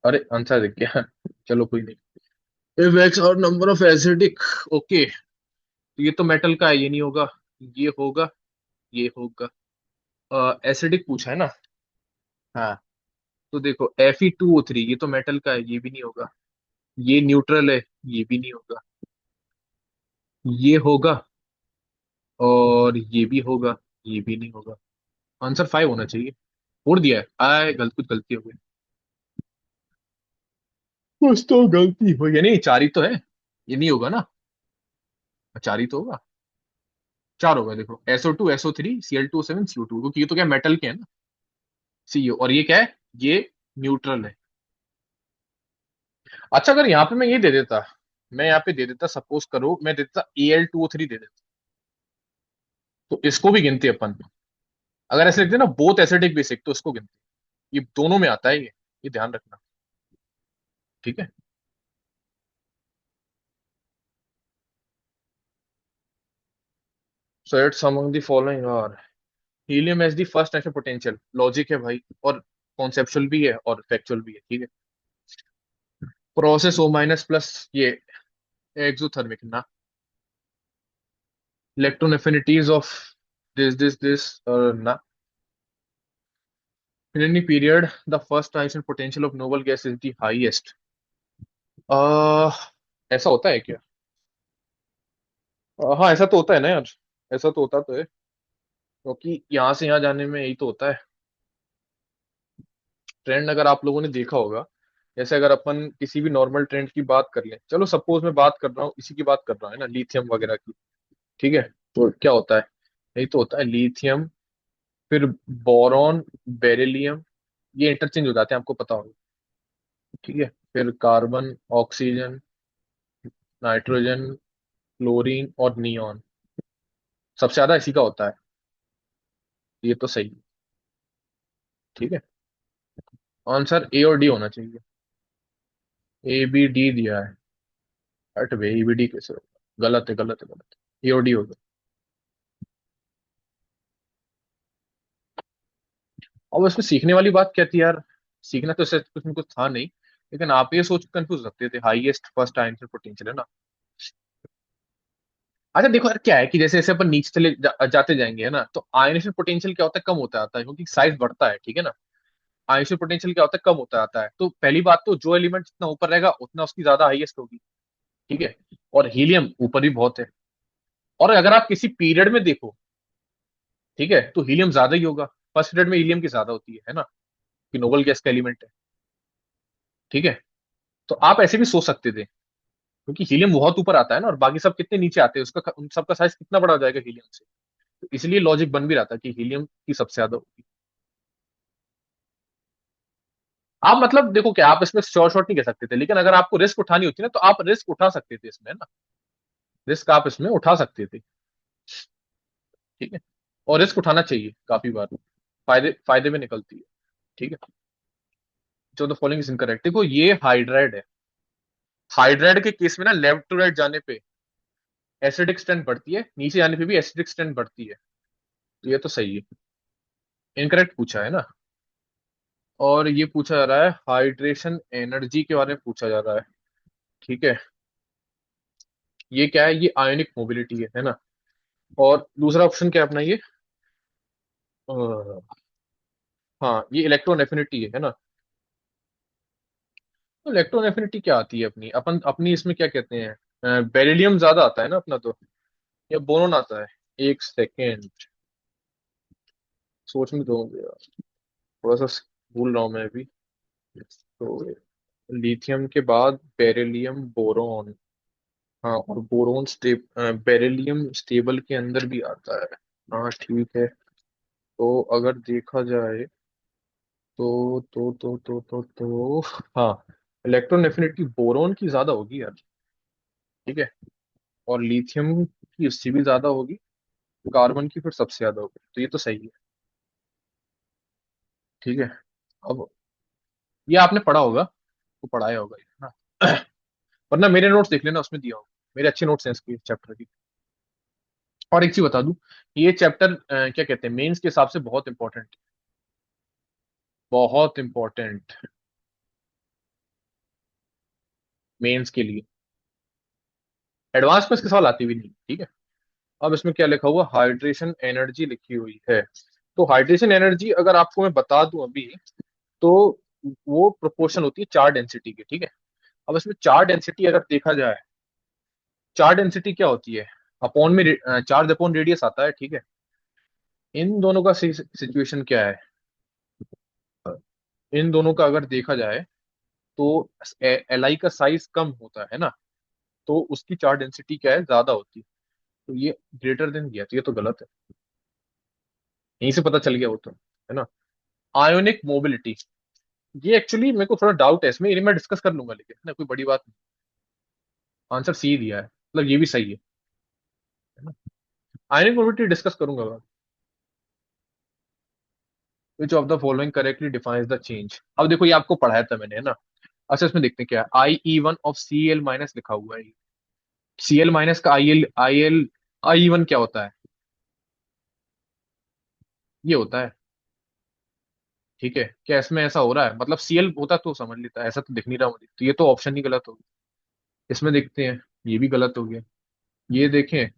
अरे आंसर देख गया चलो कोई नहीं। इफ एक्स और नंबर ऑफ एसिडिक, ओके, तो ये तो मेटल का है, ये नहीं होगा। ये होगा, ये होगा। एसिडिक पूछा है ना। हाँ। तो देखो Fe2O3, ये तो मेटल का है, ये भी नहीं होगा। ये न्यूट्रल है, ये भी नहीं होगा। ये होगा, और ये भी होगा, ये भी नहीं होगा। आंसर 5 होना चाहिए। छोड़ दिया है, आए कुछ गलती हो गई। कुछ तो गलती हो, ये नहीं, 4 ही तो है। ये नहीं होगा ना, 4 ही तो होगा। 4 होगा, देखो SO2 SO3 Cl2O7 CO2, क्योंकि ये तो क्या मेटल के है ना। CO, और ये क्या है, ये न्यूट्रल है। अच्छा, अगर यहाँ पे मैं ये दे देता, मैं यहाँ पे दे देता, सपोज करो मैं दे देता Al2O3 दे देता, तो इसको भी गिनते अपन। अगर ऐसे लिखते ना बोथ एसिडिक बेसिक, तो इसको गिनते। ये दोनों में आता है ये ध्यान रखना। ठीक है। So it's among the following are, helium as the first natural potential, logic है भाई, और कॉन्सेप्चुअल भी है और फैक्चुअल भी है। ठीक है। प्रोसेस O- प्लस ये एक्सोथर्मिक ना। इलेक्ट्रॉन एफिनिटीज ऑफ दिस ना। in any period the first transition potential of noble gas is the highest। ऐसा होता है क्या। हाँ, ऐसा तो होता है ना यार, ऐसा तो होता तो है, क्योंकि यहाँ से यहाँ जाने में यही तो होता है। ट्रेंड अगर आप लोगों ने देखा होगा, जैसे अगर अपन किसी भी नॉर्मल ट्रेंड की बात कर लें, चलो सपोज मैं बात कर रहा हूँ, इसी की बात कर रहा हूँ, है ना, लिथियम वगैरह की। ठीक है। तो क्या होता है, यही तो होता है, लिथियम, फिर बोरॉन, बेरिलियम, ये इंटरचेंज हो जाते हैं, आपको पता होगा। ठीक है। फिर कार्बन, ऑक्सीजन, नाइट्रोजन, क्लोरीन और नियॉन, सबसे ज्यादा इसी का होता है। ये तो सही है। ठीक है। आंसर ए और डी होना चाहिए। ए बी डी दिया है। हट बे, ए बी डी कैसे होगा? गलत है, गलत है, गलत है, ए और डी होगा। और उसमें सीखने वाली बात क्या थी यार? सीखना तो इससे कुछ न कुछ था नहीं। लेकिन आप ये सोच कंफ्यूज रखते थे, हाईएस्ट फर्स्ट आंसर पोटेंशियल है ना। अच्छा देखो यार, क्या है कि जैसे जैसे अपन नीचे जाते जाएंगे है ना, तो आयनेशन पोटेंशियल क्या होता है, कम होता आता है, क्योंकि साइज बढ़ता है, ठीक है ना। आयनेशन पोटेंशियल क्या होता है, कम होता आता है। तो पहली बात तो जो एलिमेंट जितना ऊपर रहेगा उतना उसकी ज्यादा हाईएस्ट होगी। ठीक है। और हीलियम ऊपर भी बहुत है। और अगर आप किसी पीरियड में देखो, ठीक है, तो हीलियम ज्यादा ही होगा। फर्स्ट पीरियड में हीलियम की ज्यादा होती है ना, कि नोबल गैस का एलिमेंट है। ठीक है। तो आप ऐसे भी सोच सकते थे, क्योंकि हीलियम बहुत ऊपर आता है ना, और बाकी सब कितने नीचे आते हैं, उसका उन सबका साइज कितना बड़ा हो जाएगा हीलियम से। तो इसलिए लॉजिक बन भी रहा था कि हीलियम की सबसे ज्यादा होगी। आप मतलब देखो, क्या आप इसमें श्योर शॉट नहीं कह सकते थे, लेकिन अगर आपको रिस्क उठानी होती ना, तो आप रिस्क उठा सकते थे इसमें, है ना। रिस्क आप इसमें उठा सकते थे। ठीक है। और रिस्क उठाना चाहिए काफी बार, फायदे फायदे में निकलती है। ठीक है। जो द फॉलोइंग इज इनकरेक्ट, देखो ये हाइड्राइड है। हाइड्राइड के केस में ना, लेफ्ट टू राइट जाने पे एसिडिक स्ट्रेंथ बढ़ती है, नीचे जाने पे भी एसिडिक स्ट्रेंथ बढ़ती है। तो ये तो सही है। इनकरेक्ट पूछा है ना। और ये पूछा जा रहा है हाइड्रेशन एनर्जी के बारे में पूछा जा रहा है। ठीक है। ये क्या है, ये आयोनिक मोबिलिटी है ना। और दूसरा ऑप्शन क्या है अपना ये? अ, हाँ, ये इलेक्ट्रॉन एफिनिटी है ना। तो इलेक्ट्रॉन एफिनिटी क्या आती है अपनी, अपन अपनी इसमें क्या कहते हैं, बेरिलियम ज्यादा आता है ना अपना तो, या बोरॉन आता है? एक सेकेंड, सोचने दो मुझे यार, थोड़ा सा भूल रहा हूँ मैं अभी। तो लिथियम के बाद बेरिलियम, बोरॉन। हाँ, और बोरोन बेरिलियम स्टेबल के अंदर भी आता है। हाँ ठीक है। तो अगर देखा जाए, तो हाँ, इलेक्ट्रॉन एफिनिटी बोरोन की ज्यादा होगी यार। ठीक है। और लिथियम की उससे भी ज्यादा होगी। कार्बन की फिर सबसे ज्यादा होगी, तो ये तो सही है। ठीक है। अब ये आपने पढ़ा होगा, तो पढ़ाया होगा ये, है ना। वरना मेरे नोट्स देख लेना, उसमें दिया होगा। मेरे अच्छे नोट्स हैं इसके चैप्टर की। और एक चीज बता दूं, ये चैप्टर क्या कहते हैं, मेंस के हिसाब से बहुत इंपॉर्टेंट, बहुत इंपॉर्टेंट मेंस के लिए। एडवांस में इसके सवाल आती भी नहीं। ठीक है। अब इसमें क्या लिखा हुआ, हाइड्रेशन एनर्जी लिखी हुई है। तो हाइड्रेशन एनर्जी अगर आपको मैं बता दूं अभी, तो वो प्रोपोर्शन होती है चार डेंसिटी की। ठीक है। अब इसमें चार डेंसिटी अगर देखा जाए, चार डेंसिटी क्या होती है, अपॉन में चार्ज अपॉन रेडियस आता है। ठीक है। इन दोनों का सिचुएशन क्या है, इन दोनों का अगर देखा जाए, तो एल का साइज कम होता है ना, तो उसकी चार्ज डेंसिटी क्या है, ज्यादा होती है। तो ये ग्रेटर देन दिया, तो ये तो गलत है। यहीं से पता चल गया वो तो, है ना। आयोनिक मोबिलिटी, ये एक्चुअली मेरे को थोड़ा डाउट है इसमें, ये मैं डिस्कस कर लूंगा, लेकिन है ना, कोई बड़ी बात नहीं। आंसर सी दिया है, मतलब ये भी सही है ना। आयोनिक मोबिलिटी डिस्कस करूंगा मैं। विच of the following correctly defines the change, अब देखो ये आपको पढ़ाया था मैंने, है ना। अच्छा, इसमें देखते हैं क्या, IE1 ऑफ Cl- लिखा हुआ है। Cl- का IE1 क्या होता है, ये होता है। ठीक है। क्या इसमें ऐसा हो रहा है, मतलब Cl होता तो समझ लेता, ऐसा तो दिख नहीं रहा मुझे, तो ये तो ऑप्शन ही गलत हो गया। इसमें देखते हैं, ये भी गलत हो गया। ये देखें,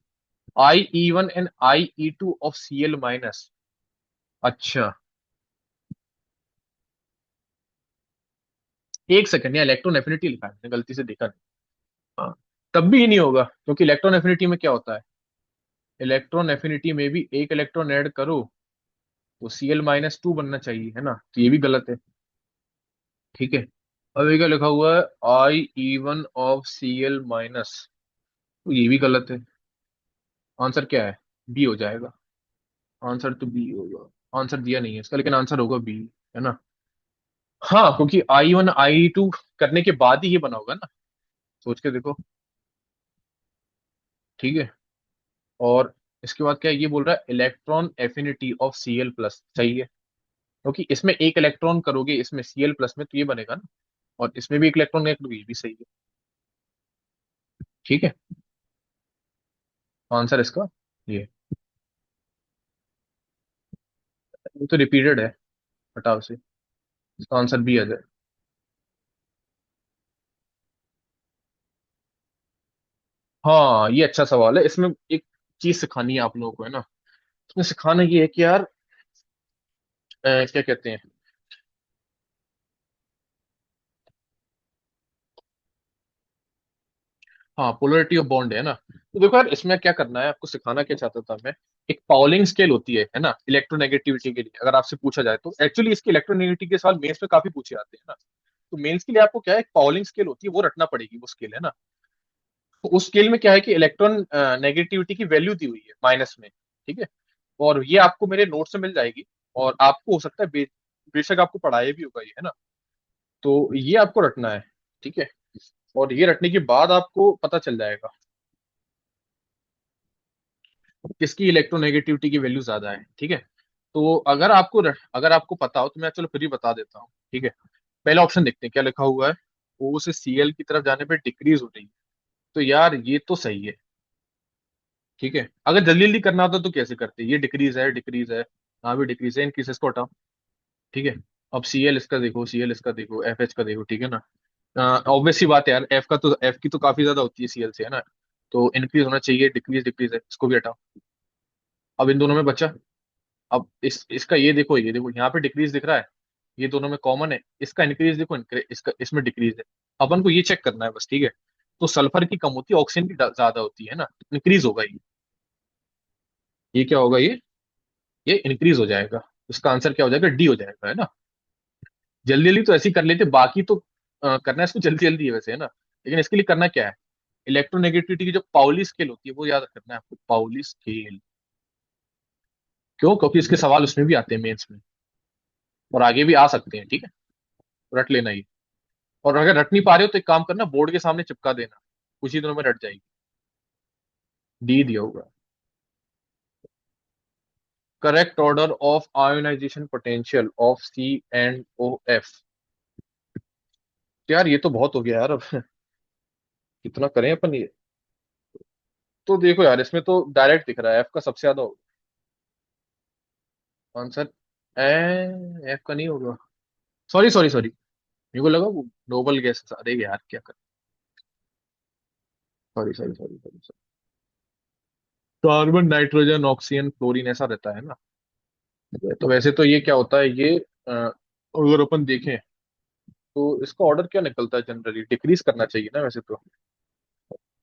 IE1 and IE2 of Cl-। अच्छा, एक सेकंड, यहाँ इलेक्ट्रॉन एफिनिटी लिखा है, मैंने गलती से देखा नहीं। हाँ, तब भी ये नहीं होगा, क्योंकि इलेक्ट्रॉन एफिनिटी में क्या होता है, इलेक्ट्रॉन एफिनिटी में भी एक इलेक्ट्रॉन ऐड करो तो Cl-2 बनना चाहिए, है ना, तो ये भी गलत है। ठीक है। अब ये क्या लिखा हुआ है, IE1 ऑफ Cl-, तो ये भी गलत है। आंसर क्या है, बी हो जाएगा। आंसर तो बी होगा, आंसर दिया नहीं है इसका, लेकिन आंसर होगा बी, है ना। हाँ, क्योंकि I1 I2 करने के बाद ही ये बना होगा ना, सोच के देखो। ठीक है। और इसके बाद क्या है, ये बोल रहा है इलेक्ट्रॉन एफिनिटी ऑफ Cl+, सही है। क्योंकि इसमें एक इलेक्ट्रॉन करोगे इसमें Cl प्लस में तो ये बनेगा ना, और इसमें भी एक इलेक्ट्रॉन है तो ये भी सही है। ठीक है, आंसर इसका ये। ये तो रिपीटेड है, हटाओ से, इसका आंसर बी आ जाए। हाँ ये अच्छा सवाल है, इसमें एक चीज सिखानी है आप लोगों को, है ना। इसमें सिखाना ये है कि यार क्या कहते हैं। हाँ पोलरिटी ऑफ बॉन्ड है ना। तो देखो यार इसमें क्या करना है, आपको सिखाना क्या चाहता था मैं। एक पाउलिंग स्केल होती है ना, इलेक्ट्रोनेगेटिविटी के लिए अगर आपसे पूछा जाए तो एक्चुअली इसके इलेक्ट्रोनेगेटिविटी के सवाल मेंस में काफी पूछे जाते हैं ना। तो मेंस के लिए आपको क्या है, एक पाउलिंग स्केल होती है वो रटना पड़ेगी, वो स्केल है ना। तो उस स्केल में क्या है कि इलेक्ट्रॉन नेगेटिविटी की वैल्यू दी हुई है माइनस में। ठीक है, और ये आपको मेरे नोट से मिल जाएगी। और आपको हो सकता है बेशक आपको पढ़ाया भी होगा ये, है ना। तो ये आपको रटना है। ठीक है, और ये रटने के बाद आपको पता चल जाएगा किसकी इलेक्ट्रोनेगेटिविटी की वैल्यू ज्यादा है। ठीक है, तो अगर आपको पता हो तो मैं चलो फिर भी बता देता हूँ। ठीक है, पहला ऑप्शन देखते हैं क्या लिखा हुआ है। ओ से Cl की तरफ जाने पर डिक्रीज हो रही है, तो यार ये तो सही है। ठीक है, अगर जल्दी जल्दी करना होता तो कैसे करते, ये डिक्रीज है, डिक्रीज है, यहाँ भी डिक्रीज है, इन केसेस को हटाओ। ठीक है, अब Cl इसका देखो, Cl इसका देखो, FH का देखो, ठीक है ना। ऑब्वियस सी बात है यार, एफ की तो काफी ज्यादा होती है Cl से, है ना। तो इंक्रीज होना चाहिए, डिक्रीज डिक्रीज है, इसको भी हटाओ। अब इन दोनों में बचा, अब इसका ये देखो, ये देखो यहाँ पे डिक्रीज दिख रहा है, ये दोनों में कॉमन है। इसका इंक्रीज देखो, इसका इसमें डिक्रीज है। अपन को ये चेक करना है बस, ठीक है। तो सल्फर की कम होती है, ऑक्सीजन की ज्यादा होती है ना, इंक्रीज होगा ये क्या होगा ये इंक्रीज हो जाएगा। इसका आंसर क्या हो जाएगा, डी हो जाएगा, है ना। जल्दी जल्दी तो ऐसे ही कर लेते, बाकी तो करना है इसको जल्दी जल्दी है वैसे, है ना। लेकिन इसके लिए करना क्या है, इलेक्ट्रोनेगेटिविटी की जो पाउली स्केल होती है वो याद रखना है आपको, पाउली स्केल। क्यों, क्योंकि इसके सवाल उसमें भी आते हैं मेंस में, और आगे भी आ सकते हैं। ठीक है, रट लेना ये। और अगर रट नहीं पा रहे हो तो एक काम करना, बोर्ड के सामने चिपका देना, कुछ ही दिनों में रट जाएगी। डी दिया होगा। Correct order of ionization potential of C and OF। यार ये तो बहुत हो गया यार अब कितना करें अपन ये। तो देखो यार इसमें तो डायरेक्ट दिख रहा है, एफ का सबसे ज्यादा आंसर। एफ का नहीं होगा, सॉरी सॉरी सॉरी, मेरे को लगा वो नोबल गैस, अरे यार क्या कर, sorry sorry sorry sorry. Carbon nitrogen oxygen fluorine ऐसा रहता है ना। तो वैसे तो ये क्या होता है ये, अगर अपन देखें तो इसका ऑर्डर क्या निकलता है, जनरली डिक्रीज करना चाहिए ना वैसे तो,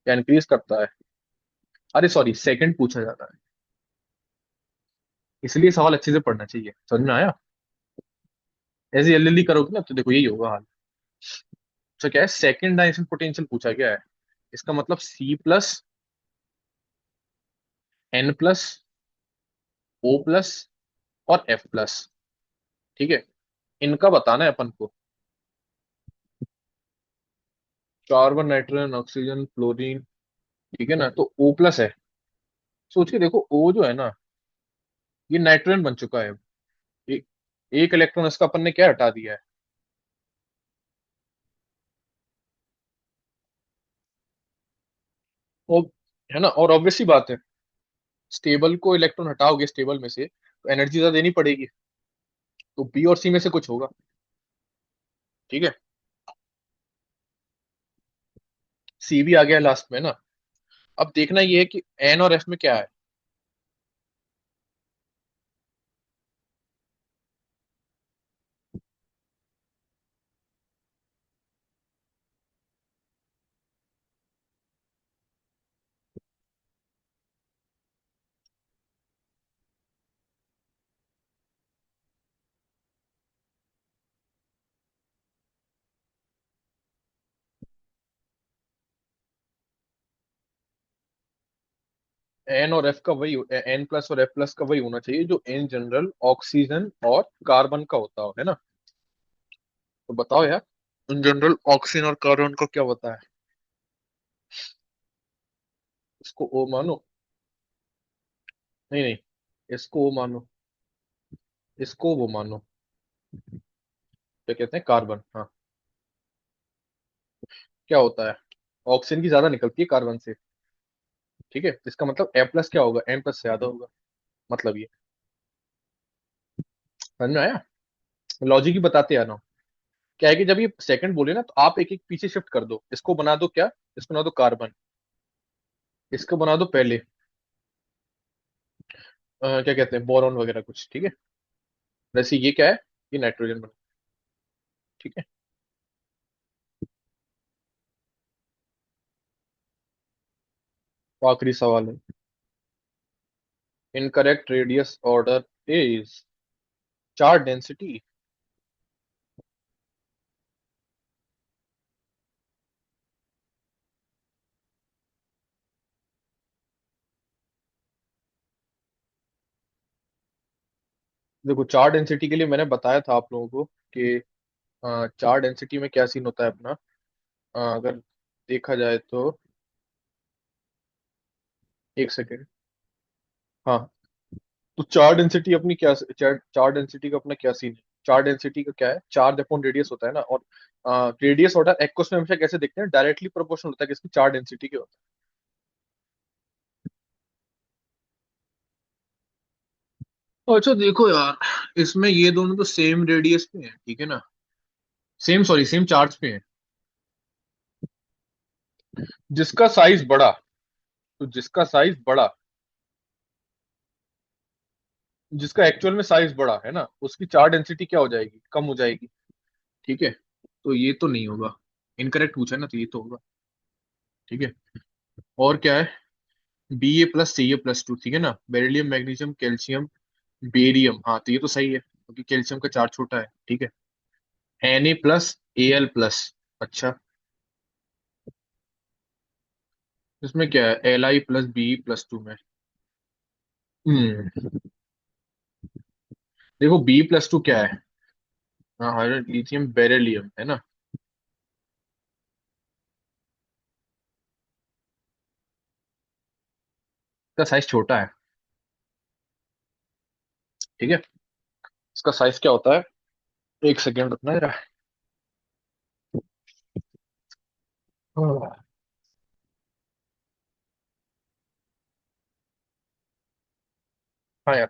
या इंक्रीज करता है। अरे सॉरी, सेकंड पूछा जाता है, इसलिए सवाल अच्छे से पढ़ना चाहिए, समझ में आया। ऐसे जल्दी जल्दी करोगे ना तो देखो यही होगा हाल। तो क्या है, सेकंड डायमेंशन पोटेंशियल पूछा गया है, इसका मतलब C+N+O+ और F+। ठीक है, इनका बताना है अपन को। कार्बन नाइट्रोजन ऑक्सीजन फ्लोरीन, ठीक है ना, तो O+ है। सोच के देखो, O जो है ना, ये नाइट्रोजन बन चुका है। एक एक इलेक्ट्रॉन इसका अपन ने क्या हटा दिया है। वो, है ना, और ऑब्वियस सी बात है, स्टेबल को इलेक्ट्रॉन हटाओगे स्टेबल में से तो एनर्जी ज्यादा देनी पड़ेगी। तो बी और सी में से कुछ होगा। ठीक है, सी भी आ गया लास्ट में ना। अब देखना ये है कि एन और एफ में क्या है। एन और एफ का वही, N+ और F+ का वही होना चाहिए जो इन जनरल ऑक्सीजन और कार्बन का होता हो, है ना। तो बताओ यार, इन जनरल ऑक्सीजन और कार्बन का क्या होता है। इसको ओ मानो, नहीं नहीं, इसको ओ मानो, इसको वो मानो। क्या कहते हैं, कार्बन, हाँ। क्या होता है, ऑक्सीजन की ज्यादा निकलती है कार्बन से। ठीक है, इसका मतलब ए प्लस क्या होगा, एन प्लस से ज्यादा होगा, मतलब ये। समझ में आया। लॉजिक ही बताते आ रहा हूँ। क्या है कि जब ये सेकंड बोले ना, तो आप एक एक पीछे शिफ्ट कर दो, इसको बना दो क्या, इसको बना दो कार्बन, इसको बना दो पहले क्या कहते हैं, बोरॉन वगैरह कुछ, ठीक है। वैसे ये क्या है, ये नाइट्रोजन बना। ठीक है। तो आखिरी सवाल है, incorrect radius order is charge density. देखो, चार्ज डेंसिटी के लिए मैंने बताया था आप लोगों को कि चार्ज डेंसिटी में क्या सीन होता है अपना, अगर देखा जाए तो, एक सेकेंड। हाँ, तो चार्ज डेंसिटी अपनी क्या, चार्ज डेंसिटी का अपना क्या सीन है। चार्ज डेंसिटी का क्या है, चार्ज अपॉन रेडियस होता है ना, और रेडियस ऑर्डर एक्वस में हमेशा कैसे देखते हैं, डायरेक्टली प्रोपोर्शनल होता है किसकी, चार्ज डेंसिटी के होता है। अच्छा देखो यार, इसमें ये दोनों तो सेम रेडियस पे हैं, ठीक है ना, सेम, सॉरी, सेम चार्ज पे हैं। जिसका साइज बड़ा, तो जिसका साइज बड़ा, जिसका एक्चुअल में साइज बड़ा है ना, उसकी चार्ज डेंसिटी क्या हो जाएगी, कम हो जाएगी। ठीक है, तो ये तो नहीं होगा, इनकरेक्ट पूछा है ना, तो ये तो होगा। ठीक है। और क्या है, Ba+Ca+2, ठीक है ना, बेरिलियम, मैग्नीशियम, कैल्शियम, बेरियम, हाँ तो ये तो सही है क्योंकि कैल्शियम का चार्ज छोटा है। ठीक है। Na+Al+, अच्छा, इसमें क्या है, Li+Be+2 में। हम्म देखो, B+2 क्या है, हाँ, लिथियम बेरिलियम है ना, इसका साइज छोटा है। ठीक है, इसका साइज क्या होता है, एक सेकेंड रुकना जरा। हाँ यार,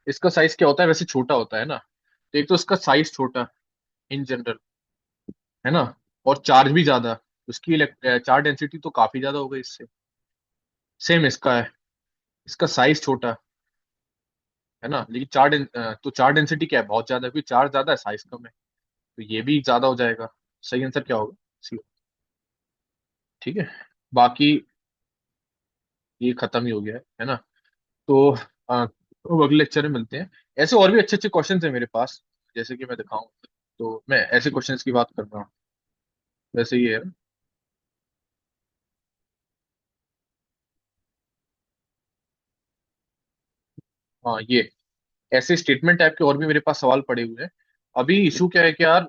इसका साइज क्या होता है, वैसे छोटा होता है ना, तो एक तो इसका साइज छोटा इन जनरल, है ना, और चार्ज भी ज्यादा, उसकी चार्ज डेंसिटी तो काफी ज्यादा हो गई इससे। सेम इसका है, इसका साइज छोटा है ना, लेकिन तो चार्ज डेंसिटी क्या है, बहुत ज्यादा है, क्योंकि चार्ज ज्यादा है, साइज कम है, तो ये भी ज्यादा हो जाएगा। सही आंसर क्या होगा, सी। ठीक है। बाकी ये खत्म ही हो गया है ना। तो तो अगले लेक्चर में मिलते हैं। ऐसे और भी अच्छे अच्छे क्वेश्चन है मेरे पास, जैसे कि मैं दिखाऊं, तो मैं ऐसे क्वेश्चंस की बात कर रहा हूँ। वैसे ये है, हाँ, ये ऐसे स्टेटमेंट टाइप के और भी मेरे पास सवाल पड़े हुए हैं। अभी इशू क्या है कि यार,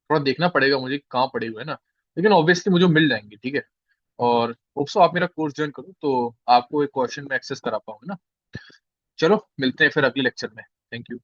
थोड़ा देखना पड़ेगा मुझे कि कहाँ पड़े हुए हैं ना, लेकिन ऑब्वियसली मुझे मिल जाएंगे। ठीक है। और होप सो आप मेरा कोर्स ज्वाइन करो तो आपको एक क्वेश्चन में एक्सेस करा पाऊंगा ना। चलो मिलते हैं फिर अगले लेक्चर में। Thank you.